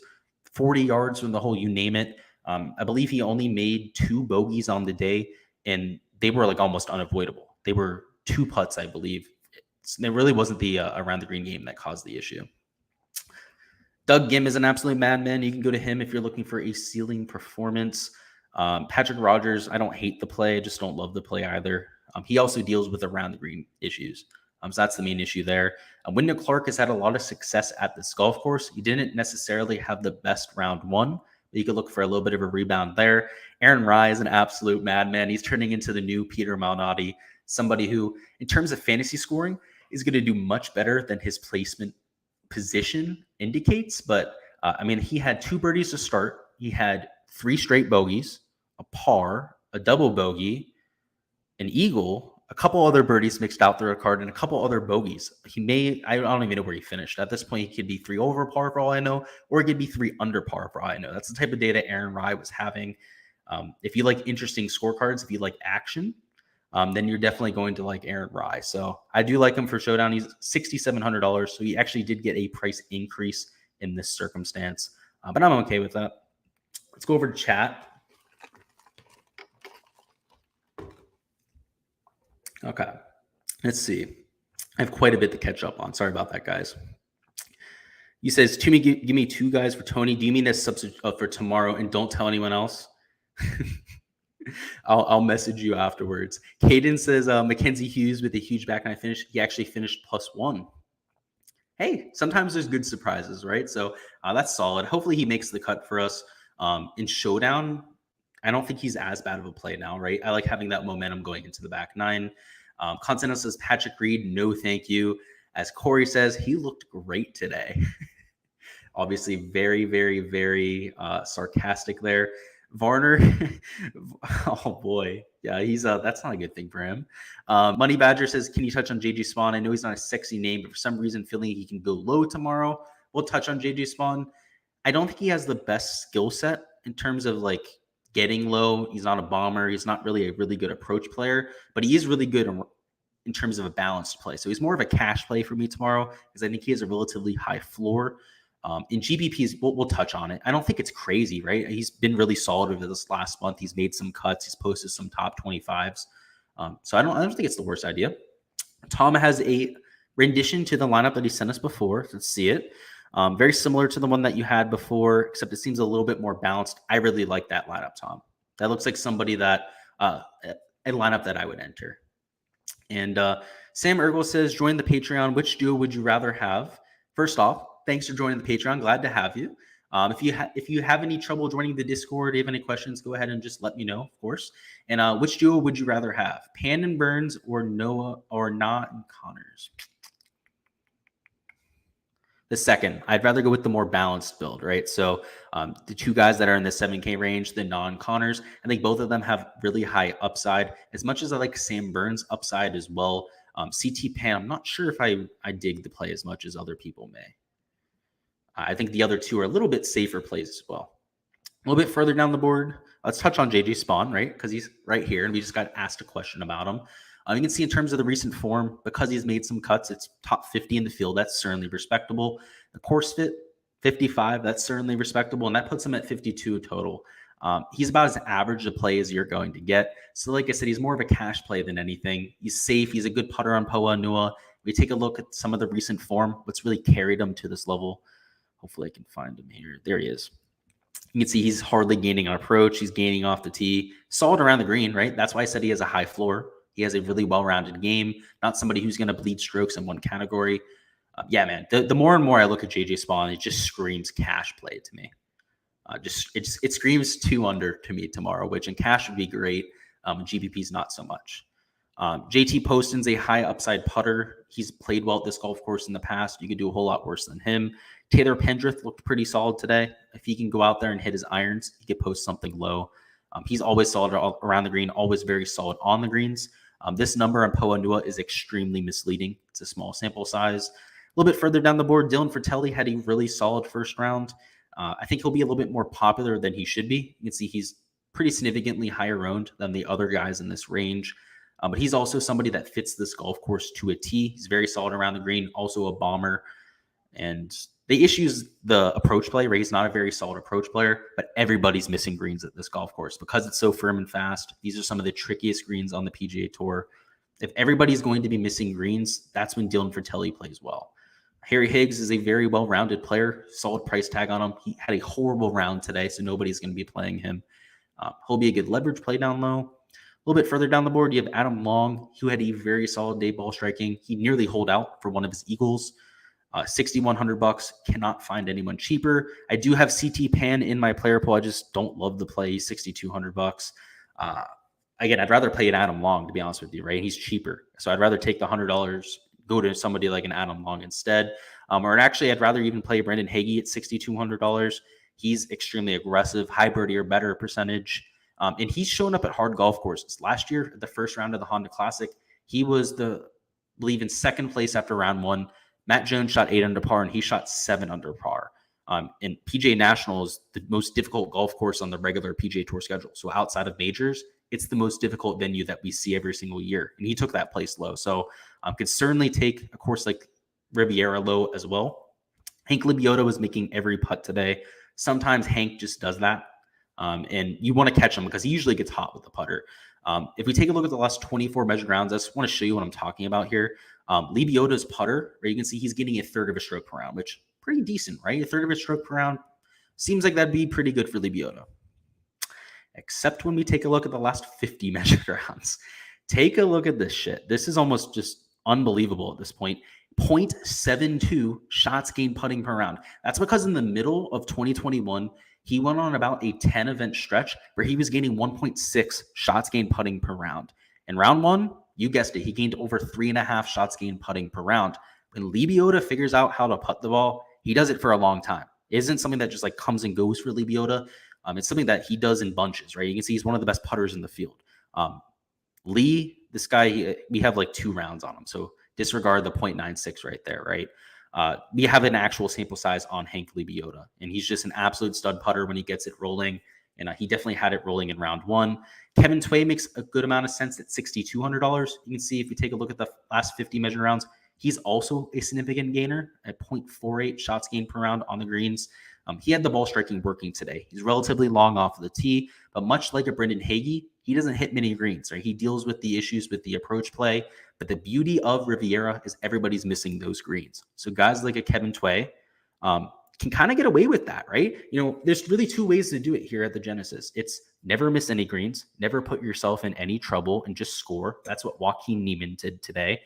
40 yards from the hole, you name it. I believe he only made 2 bogeys on the day, and they were like almost unavoidable. They were 2 putts, I believe. It really wasn't the around the green game that caused the issue. Doug Gim is an absolute madman. You can go to him if you're looking for a ceiling performance. Patrick Rogers, I don't hate the play. I just don't love the play either. He also deals with around the green issues. So that's the main issue there. Wyndham Clark has had a lot of success at this golf course. He didn't necessarily have the best round one, but you could look for a little bit of a rebound there. Aaron Rye is an absolute madman. He's turning into the new Peter Malnati, somebody who, in terms of fantasy scoring, is going to do much better than his placement position indicates. But, I mean, he had 2 birdies to start. He had 3 straight bogeys, a par, a double bogey, an eagle, a couple other birdies mixed out through a card, and a couple other bogeys. I don't even know where he finished. At this point, he could be 3 over par for all I know, or he could be 3 under par for all I know. That's the type of data Aaron Rye was having. If you like interesting scorecards, if you like action, then you're definitely going to like Aaron Rye. So I do like him for Showdown. He's $6,700, so he actually did get a price increase in this circumstance, but I'm okay with that. Let's go over to chat. Okay, let's see. I have quite a bit to catch up on. Sorry about that, guys. He says, give me 2 guys for Tony. Do you mean as substitute for tomorrow, and don't tell anyone else? I'll message you afterwards. Caden says, Mackenzie Hughes with a huge back nine finish. He actually finished +1. Hey, sometimes there's good surprises, right? So that's solid. Hopefully he makes the cut for us. In Showdown, I don't think he's as bad of a play now, right? I like having that momentum going into the back nine. Constantino says, Patrick Reed, no thank you. As Corey says, he looked great today. Obviously, very, very, very sarcastic there. Varner, oh boy. Yeah, he's that's not a good thing for him. Money Badger says, can you touch on JJ Spawn? I know he's not a sexy name, but for some reason, feeling he can go low tomorrow. We'll touch on JJ Spawn. I don't think he has the best skill set in terms of like getting low. He's not a bomber. He's not really a really good approach player, but he is really good in terms of a balanced play. So he's more of a cash play for me tomorrow because I think he has a relatively high floor. In GPPs, we'll touch on it. I don't think it's crazy, right? He's been really solid over this last month. He's made some cuts. He's posted some top 25s. So I don't think it's the worst idea. Tom has a rendition to the lineup that he sent us before. Let's see it. Very similar to the one that you had before, except it seems a little bit more balanced. I really like that lineup, Tom. That looks like somebody that a lineup that I would enter. And Sam Ergel says, join the Patreon. Which duo would you rather have? First off, thanks for joining the Patreon. Glad to have you. If you have any trouble joining the Discord, if you have any questions, go ahead and just let me know, of course. And which duo would you rather have? Pan and Burns or Noah or Na and Connors? The second. I'd rather go with the more balanced build, right? So the 2 guys that are in the 7K range, the non-Connors, I think both of them have really high upside. As much as I like Sam Burns' upside as well, CT Pan, I'm not sure if I dig the play as much as other people may. I think the other two are a little bit safer plays as well. A little bit further down the board, let's touch on JJ Spawn, right? Because he's right here, and we just got asked a question about him. You can see in terms of the recent form, because he's made some cuts, it's top 50 in the field. That's certainly respectable. The course fit, 55, that's certainly respectable, and that puts him at 52 total. He's about as average a play as you're going to get. So like I said, he's more of a cash play than anything. He's safe. He's a good putter on Poa Nua. We take a look at some of the recent form, what's really carried him to this level. Hopefully I can find him here. There he is. You can see he's hardly gaining on approach. He's gaining off the tee. Solid around the green, right? That's why I said he has a high floor. He has a really well-rounded game, not somebody who's going to bleed strokes in one category. Yeah, man, the more and more I look at JJ Spawn, it just screams cash play to me. It screams 2 under to me tomorrow, which in cash would be great. GPP's not so much. JT Poston's a high upside putter. He's played well at this golf course in the past. You could do a whole lot worse than him. Taylor Pendrith looked pretty solid today. If he can go out there and hit his irons, he could post something low. He's always solid around the green, always very solid on the greens. This number on Poa Nua is extremely misleading. It's a small sample size. A little bit further down the board, Dylan Fratelli had a really solid first round. I think he'll be a little bit more popular than he should be. You can see he's pretty significantly higher owned than the other guys in this range. But he's also somebody that fits this golf course to a T. He's very solid around the green, also a bomber. And the issue is the approach play, right? He's not a very solid approach player, but everybody's missing greens at this golf course because it's so firm and fast. These are some of the trickiest greens on the PGA Tour. If everybody's going to be missing greens, that's when Dylan Fratelli plays well. Harry Higgs is a very well-rounded player, solid price tag on him. He had a horrible round today, so nobody's going to be playing him. He'll be a good leverage play down low. A little bit further down the board, you have Adam Long, who had a very solid day ball striking. He nearly holed out for one of his eagles. $6,100. Cannot find anyone cheaper. I do have CT Pan in my player pool. I just don't love the play. $6,200. Again, I'd rather play an Adam Long, to be honest with you, right? He's cheaper. So I'd rather take the $100, go to somebody like an Adam Long instead. Or actually, I'd rather even play Brendan Hagee at $6,200. He's extremely aggressive, high birdie or better percentage. And he's shown up at hard golf courses. Last year, the first round of the Honda Classic, he was I believe in second place after round one. Matt Jones shot 8 under par, and he shot 7 under par. And PGA National is the most difficult golf course on the regular PGA Tour schedule. So outside of majors, it's the most difficult venue that we see every single year. And he took that place low. So could certainly take a course like Riviera low as well. Hank Libiota was making every putt today. Sometimes Hank just does that. And you want to catch him because he usually gets hot with the putter. If we take a look at the last 24 measured rounds, I just want to show you what I'm talking about here. Libiota's putter, where you can see he's getting a third of a stroke per round, which pretty decent, right? A third of a stroke per round seems like that'd be pretty good for Libiota. Except when we take a look at the last 50 measured rounds. Take a look at this shit. This is almost just unbelievable at this point. 0.72 shots gained putting per round. That's because in the middle of 2021, he went on about a 10-event stretch where he was gaining 1.6 shots gained putting per round. In round one, you guessed it, he gained over 3.5 shots gained putting per round. When Libiota figures out how to putt the ball, he does it for a long time. It isn't something that just like comes and goes for Libiota. It's something that he does in bunches, right? You can see he's one of the best putters in the field. Lee, this guy, we have like 2 rounds on him. So disregard the 0.96 right there, right? We have an actual sample size on Hank Libiota, and he's just an absolute stud putter when he gets it rolling. And he definitely had it rolling in round one. Kevin Tway makes a good amount of sense at $6,200. You can see if we take a look at the last 50 measured rounds, he's also a significant gainer at 0.48 shots gained per round on the greens. He had the ball striking working today. He's relatively long off of the tee, but much like a Brendan Hagee, he doesn't hit many greens, right? He deals with the issues with the approach play, but the beauty of Riviera is everybody's missing those greens. So guys like a Kevin Tway can kind of get away with that, right? You know, there's really 2 ways to do it here at the Genesis. It's never miss any greens, never put yourself in any trouble, and just score. That's what Joaquin Niemann did today.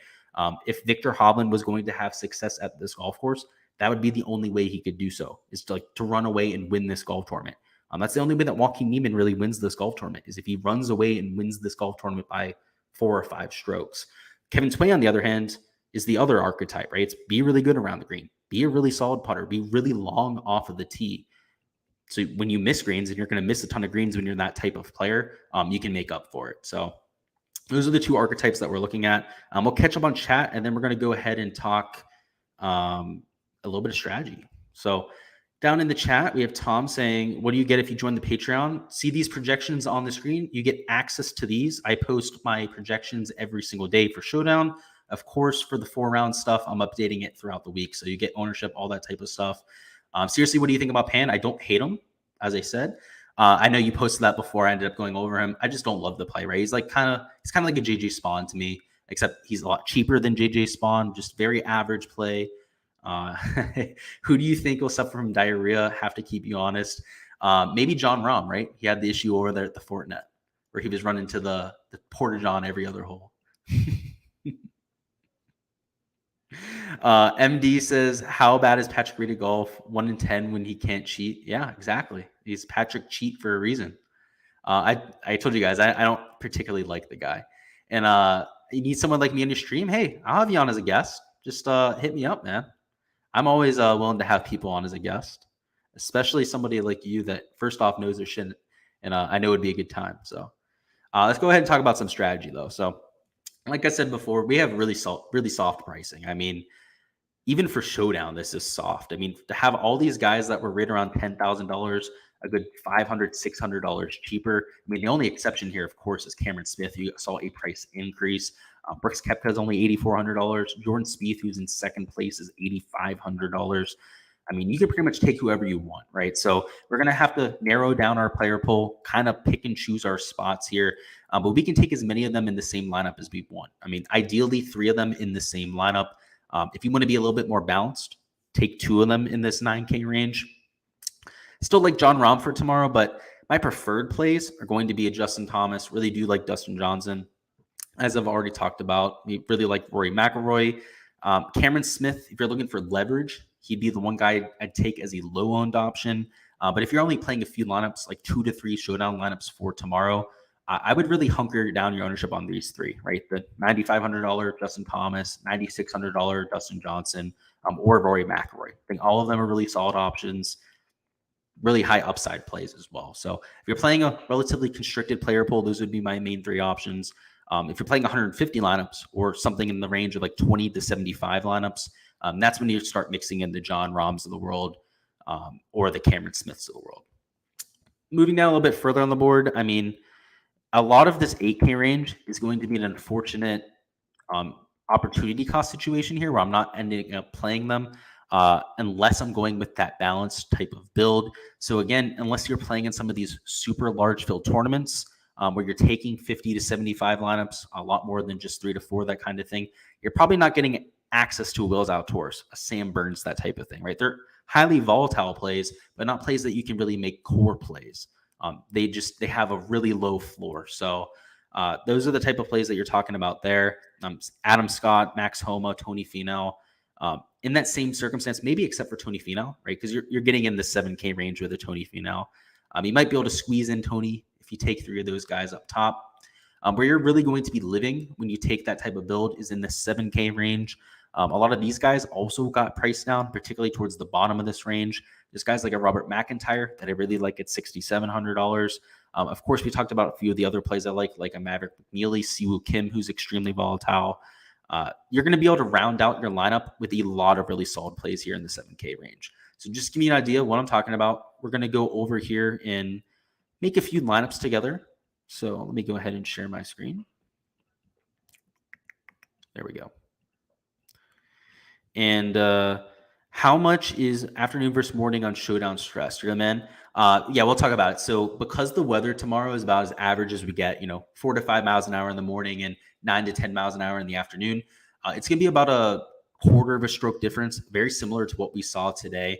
If Victor Hovland was going to have success at this golf course, that would be the only way he could do so, is to run away and win this golf tournament. That's the only way that Joaquin Niemann really wins this golf tournament, is if he runs away and wins this golf tournament by 4 or 5 strokes. Kevin Tway, on the other hand, is the other archetype, right? It's be really good around the green, be a really solid putter, be really long off of the tee. So when you miss greens, and you're going to miss a ton of greens when you're that type of player, you can make up for it. So those are the 2 archetypes that we're looking at. We'll catch up on chat, and then we're going to go ahead and talk a little bit of strategy. So down in the chat, we have Tom saying, what do you get if you join the Patreon? See these projections on the screen? You get access to these. I post my projections every single day for Showdown. Of course, for the 4-round stuff, I'm updating it throughout the week. So you get ownership, all that type of stuff. Seriously, what do you think about Pan? I don't hate him, as I said. I know you posted that before. I ended up going over him. I just don't love the play, right? He's kind of like a JJ Spawn to me, except he's a lot cheaper than JJ Spawn. Just very average play. Who do you think will suffer from diarrhea? Have to keep you honest. Maybe John Rahm, right? He had the issue over there at the Fortinet where he was running to the Porta-John every other hole. MD says, how bad is Patrick Reed at golf? 1 in 10 when he can't cheat. Yeah, exactly. He's Patrick Cheat for a reason. I told you guys, I don't particularly like the guy. And you need someone like me on your stream? Hey, I'll have you on as a guest. Just hit me up, man. I'm always willing to have people on as a guest, especially somebody like you that first off knows their shit. And I know it'd be a good time. So let's go ahead and talk about some strategy though. So like I said before, we have really soft pricing. I mean, even for Showdown, this is soft. I mean, to have all these guys that were right around $10,000, a good $500, $600 cheaper. I mean, the only exception here, of course, is Cameron Smith. You saw a price increase. Brooks Koepka is only $8,400. Jordan Spieth, who's in second place, is $8,500. I mean, you can pretty much take whoever you want, right? So we're going to have to narrow down our player pool, kind of pick and choose our spots here. But we can take as many of them in the same lineup as we want. I mean, ideally, 3 of them in the same lineup. If you want to be a little bit more balanced, take 2 of them in this 9K range. Still like John Rahm for tomorrow, but my preferred plays are going to be a Justin Thomas. Really do like Dustin Johnson. As I've already talked about, we really like Rory McIlroy. Cameron Smith, if you're looking for leverage, he'd be the one guy I'd take as a low-owned option. But if you're only playing a few lineups, like 2 to 3 Showdown lineups for tomorrow, I would really hunker down your ownership on these 3, right? The $9,500 Justin Thomas, $9,600 Dustin Johnson, or Rory McIlroy. I think all of them are really solid options, really high upside plays as well. So if you're playing a relatively constricted player pool, those would be my main 3 options. If you're playing 150 lineups or something in the range of like 20 to 75 lineups, that's when you start mixing in the John Rahms of the world or the Cameron Smiths of the world. Moving down a little bit further on the board, I mean, a lot of this 8K range is going to be an unfortunate opportunity cost situation here where I'm not ending up playing them unless I'm going with that balanced type of build. So again, unless you're playing in some of these super large field tournaments, where you're taking 50 to 75 lineups, a lot more than just 3 to 4, that kind of thing, you're probably not getting access to a Wills Outdoors, a Sam Burns, that type of thing, right? They're highly volatile plays, but not plays that you can really make core plays. They have a really low floor. So those are the type of plays that you're talking about there. Adam Scott, Max Homa, Tony Finau. In that same circumstance, maybe except for Tony Finau, right? Because you're getting in the 7K range with a Tony Finau. You might be able to squeeze in Tony if you take 3 of those guys up top. Where you're really going to be living when you take that type of build is in the 7K range. A lot of these guys also got priced down, particularly towards the bottom of this range. There's guys like a Robert McIntyre that I really like at $6,700. Of course, we talked about a few of the other plays I like a Maverick McNeely, Siwoo Kim, who's extremely volatile. You're going to be able to round out your lineup with a lot of really solid plays here in the 7K range. So just give me an idea of what I'm talking about. We're going to go over here and make a few lineups together. So let me go ahead and share my screen. There we go. And how much is afternoon versus morning on Showdown stress? You're the man. Yeah, we'll talk about it. So because the weather tomorrow is about as average as we get, 4 to 5 miles an hour in the morning and 9 to 10 miles an hour in the afternoon, it's going to be about a quarter of a stroke difference, very similar to what we saw today,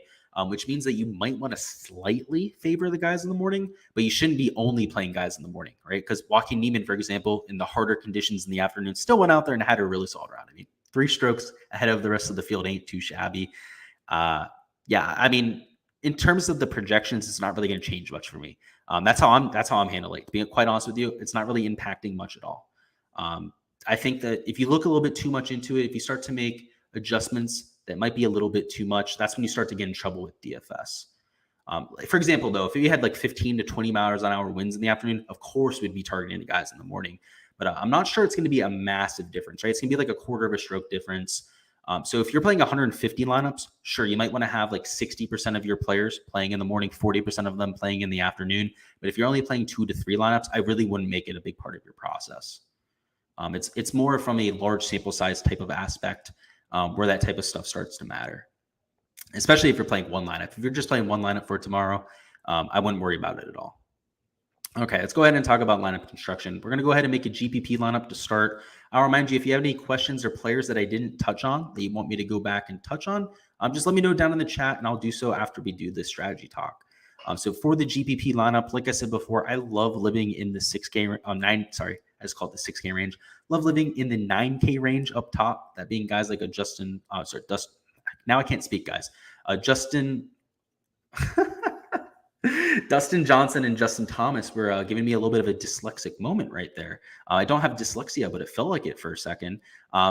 which means that you might want to slightly favor the guys in the morning, but you shouldn't be only playing guys in the morning, right? Because Joaquin Niemann, for example, in the harder conditions in the afternoon, still went out there and had a really solid round. I mean, 3 strokes ahead of the rest of the field ain't too shabby. Yeah, I mean, in terms of the projections, it's not really going to change much for me. That's how I'm handling it. To be quite honest with you, it's not really impacting much at all. I think that if you look a little bit too much into it, if you start to make adjustments that might be a little bit too much, that's when you start to get in trouble with DFS. For example, though, if you had like 15 to 20 miles an hour winds in the afternoon, of course we'd be targeting the guys in the morning. But I'm not sure it's going to be a massive difference, right? It's going to be like a quarter of a stroke difference. So if you're playing 150 lineups, sure, you might want to have like 60% of your players playing in the morning, 40% of them playing in the afternoon. But if you're only playing 2 to 3 lineups, I really wouldn't make it a big part of your process. It's more from a large sample size type of aspect where that type of stuff starts to matter, especially if you're playing one lineup. If you're just playing one lineup for tomorrow, I wouldn't worry about it at all. Okay, let's go ahead and talk about lineup construction. We're going to go ahead and make a GPP lineup to start. I'll remind you, if you have any questions or players that I didn't touch on that you want me to go back and touch on, just let me know down in the chat, and I'll do so after we do this strategy talk. So for the GPP lineup, like I said before, I love living in the 6K, I just call it the 6K range. Love living in the 9K range up top, that being guys like a Dustin. Now I can't speak, guys. Dustin Johnson and Justin Thomas were giving me a little bit of a dyslexic moment right there. I don't have dyslexia, but it felt like it for a second.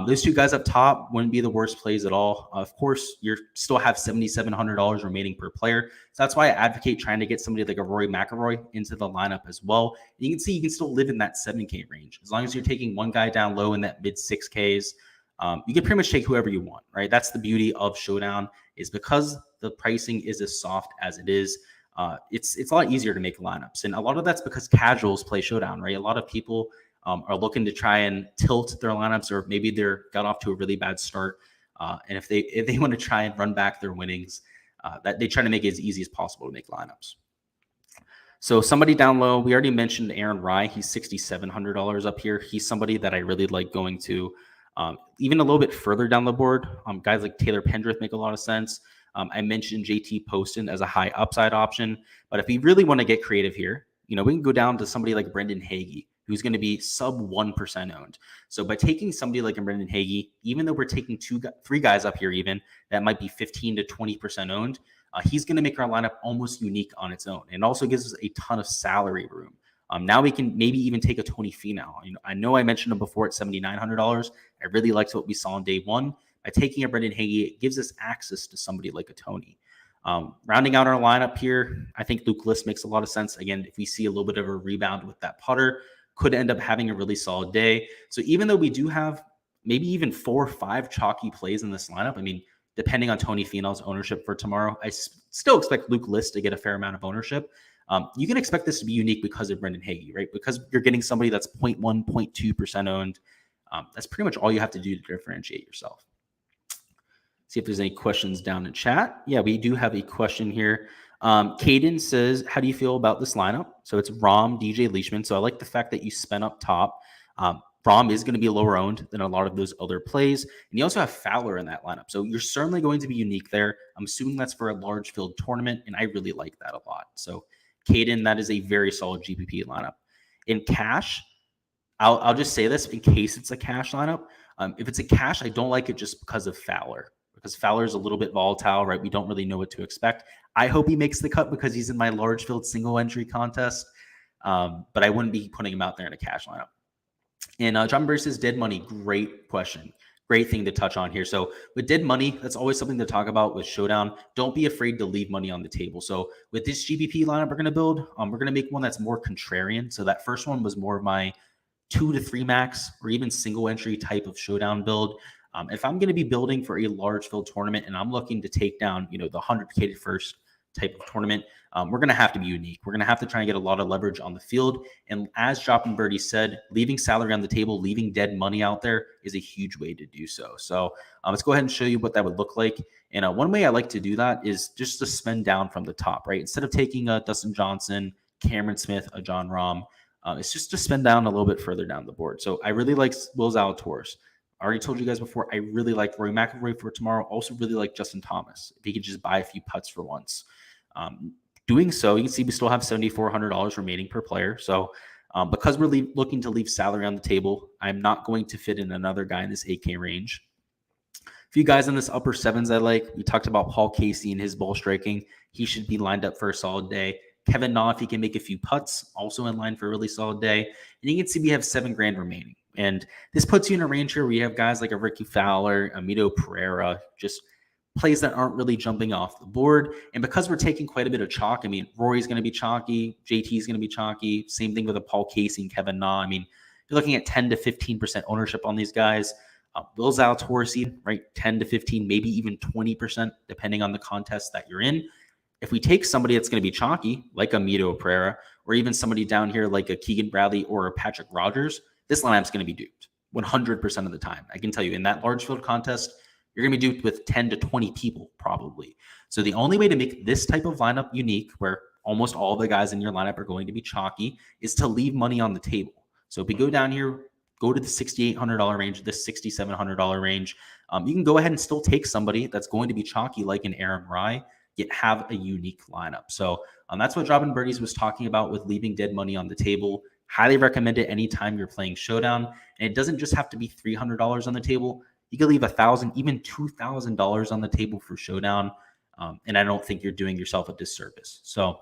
Those two guys up top wouldn't be the worst plays at all. Of course, you still have $7,700 remaining per player. So that's why I advocate trying to get somebody like a Rory McIlroy into the lineup as well. And you can see you can still live in that 7K range. As long as you're taking one guy down low in that mid 6Ks, you can pretty much take whoever you want, right? That's the beauty of Showdown, is because the pricing is as soft as it is. It's a lot easier to make lineups. And a lot of that's because casuals play Showdown, right? A lot of people are looking to try and tilt their lineups, or maybe they're got off to a really bad start. And if they want to try and run back their winnings, that they try to make it as easy as possible to make lineups. So somebody down low, we already mentioned Aaron Rye. He's $6,700 up here. He's somebody that I really like going to. Even a little bit further down the board, guys like Taylor Pendrith make a lot of sense. I mentioned JT Poston as a high upside option, but if we really want to get creative here, we can go down to somebody like Brendan Hagee, who's going to be sub 1% owned. So by taking somebody like a Brendan Hagee, even though we're taking 3 guys up here, even that might be 15 to 20% owned, he's going to make our lineup almost unique on its own. And also gives us a ton of salary room. Now we can maybe even take a Tony Finau. I know I mentioned him before at $7,900. I really liked what we saw on day one. By taking a Brendan Hagee, it gives us access to somebody like a Tony. Rounding out our lineup here, I think Luke List makes a lot of sense. Again, if we see a little bit of a rebound with that putter, could end up having a really solid day. So even though we do have maybe even 4 or 5 chalky plays in this lineup, depending on Tony Finau's ownership for tomorrow, I still expect Luke List to get a fair amount of ownership. You can expect this to be unique because of Brendan Hagee, right? Because you're getting somebody that's 0.1, 0.2% owned. That's pretty much all you have to do to differentiate yourself. See if there's any questions down in chat. Yeah, we do have a question here. Caden says, how do you feel about this lineup? So it's Rahm, DJ Leishman. So I like the fact that you spent up top. Rahm is going to be lower owned than a lot of those other plays. And you also have Fowler in that lineup. So you're certainly going to be unique there. I'm assuming that's for a large field tournament, and I really like that a lot. So Caden, that is a very solid GPP lineup. In cash, I'll just say this in case it's a cash lineup. If it's a cash, I don't like it just because of Fowler. Because Fowler is a little bit volatile, right? We don't really know what to expect. I hope he makes the cut because he's in my large field single entry contest. But I wouldn't be putting him out there in a cash lineup. And John Burry says, dead money. Great question. Great thing to touch on here. So with dead money, that's always something to talk about with Showdown. Don't be afraid to leave money on the table. So with this GPP lineup we're going to build, we're going to make one that's more contrarian. So that first one was more of my 2 to 3 max or even single entry type of Showdown build. If I'm going to be building for a large field tournament and I'm looking to take down, the 100K first type of tournament, we're going to have to be unique. We're going to have to try and get a lot of leverage on the field. And as Joppin' Birdie said, leaving salary on the table, leaving dead money out there is a huge way to do so. So let's go ahead and show you what that would look like. And one way I like to do that is just to spend down from the top, right? Instead of taking a Dustin Johnson, Cameron Smith, a John Rahm, it's just to spend down a little bit further down the board. So I really like Will Zalatoris. I already told you guys before, I really like Rory McIlroy for tomorrow. Also really like Justin Thomas, if he could just buy a few putts for once. Doing so, you can see we still have $7,400 remaining per player. So because we're looking to leave salary on the table, I'm not going to fit in another guy in this 8K range. A few guys in this upper sevens I like. We talked about Paul Casey and his ball striking. He should be lined up for a solid day. Kevin Na, if he can make a few putts, also in line for a really solid day. And you can see we have $7,000 remaining. And this puts you in a range here where you have guys like a Ricky Fowler, Amito Pereira, just plays that aren't really jumping off the board. And because we're taking quite a bit of chalk, Rory's going to be chalky, JT's going to be chalky. Same thing with a Paul Casey and Kevin Na. You're looking at 10 to 15% ownership on these guys. Will Zalatoris, right, 10 to 15, maybe even 20%, depending on the contest that you're in. If we take somebody that's going to be chalky, like a Mito Pereira, or even somebody down here like a Keegan Bradley or a Patrick Rogers, this lineup's going to be duped 100% of the time. I can tell you in that large field contest, you're going to be duped with 10 to 20 people probably. So the only way to make this type of lineup unique, where almost all the guys in your lineup are going to be chalky, is to leave money on the table. So if we go down here, go to the $6,800 range, the $6,700 range, you can go ahead and still take somebody that's going to be chalky like an Aaron Rye, yet have a unique lineup. So that's what Robin Birdies was talking about with leaving dead money on the table. Highly recommend it anytime you're playing Showdown. And it doesn't just have to be $300 on the table. You can leave $1,000, even $2,000 on the table for Showdown. And I don't think you're doing yourself a disservice. So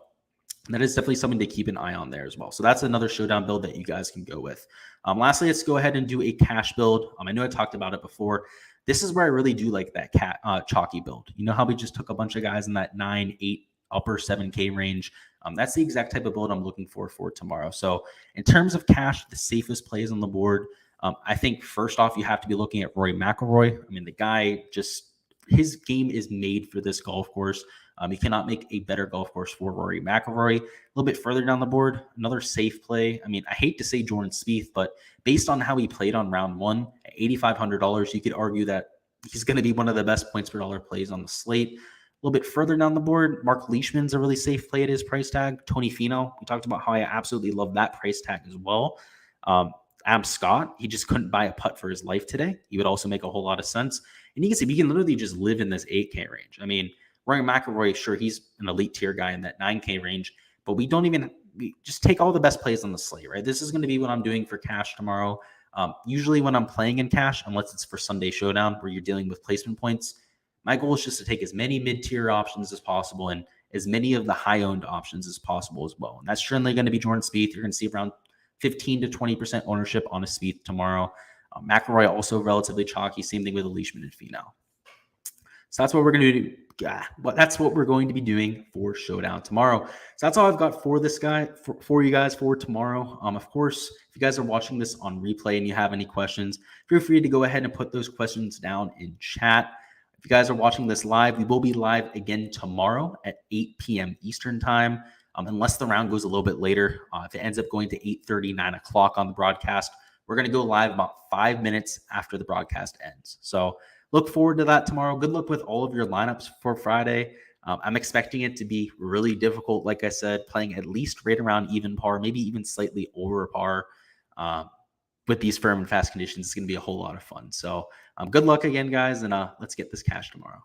that is definitely something to keep an eye on there as well. So that's another Showdown build that you guys can go with. Lastly, let's go ahead and do a cash build. I know I talked about it before. This is where I really do like that chalky build. You know how we just took a bunch of guys in that 9, 8, upper 7K range? That's the exact type of build I'm looking for tomorrow. So in terms of cash, the safest plays on the board, I think first off, you have to be looking at Rory McIlroy. The guy his game is made for this golf course. You cannot make a better golf course for Rory McIlroy. A little bit further down the board, another safe play. I hate to say Jordan Spieth, but based on how he played on round one at $8,500, you could argue that he's going to be one of the best points per dollar plays on the slate. A little bit further down the board, Mark Leishman's a really safe play at his price tag. Tony Finau, we talked about how I absolutely love that price tag as well. Adam Scott, he just couldn't buy a putt for his life today. He would also make a whole lot of sense. And you can see we can literally just live in this 8K range. Rory McIlroy, sure, he's an elite tier guy in that 9K range, but we just take all the best plays on the slate, right? This is going to be what I'm doing for cash tomorrow. Usually when I'm playing in cash, unless it's for Sunday Showdown where you're dealing with placement points, my goal is just to take as many mid-tier options as possible and as many of the high-owned options as possible as well. And that's generally going to be Jordan Spieth. You're going to see around 15 to 20% ownership on a Spieth tomorrow. McIlroy also relatively chalky. Same thing with Leishman and Finau. So that's what we're going to do. That's what we're going to be doing for Showdown tomorrow. So that's all I've got for this guy, for you guys for tomorrow. Of course, if you guys are watching this on replay and you have any questions, feel free to go ahead and put those questions down in chat. If you guys are watching this live, we will be live again tomorrow at 8 p.m. Eastern time. Unless the round goes a little bit later, if it ends up going to 8:30, 9 o'clock on the broadcast, we're going to go live about 5 minutes after the broadcast ends. So look forward to that tomorrow. Good luck with all of your lineups for Friday. I'm expecting it to be really difficult. Like I said, playing at least right around even par, maybe even slightly over par. With these firm and fast conditions, it's going to be a whole lot of fun. So good luck again, guys, and let's get this cash tomorrow.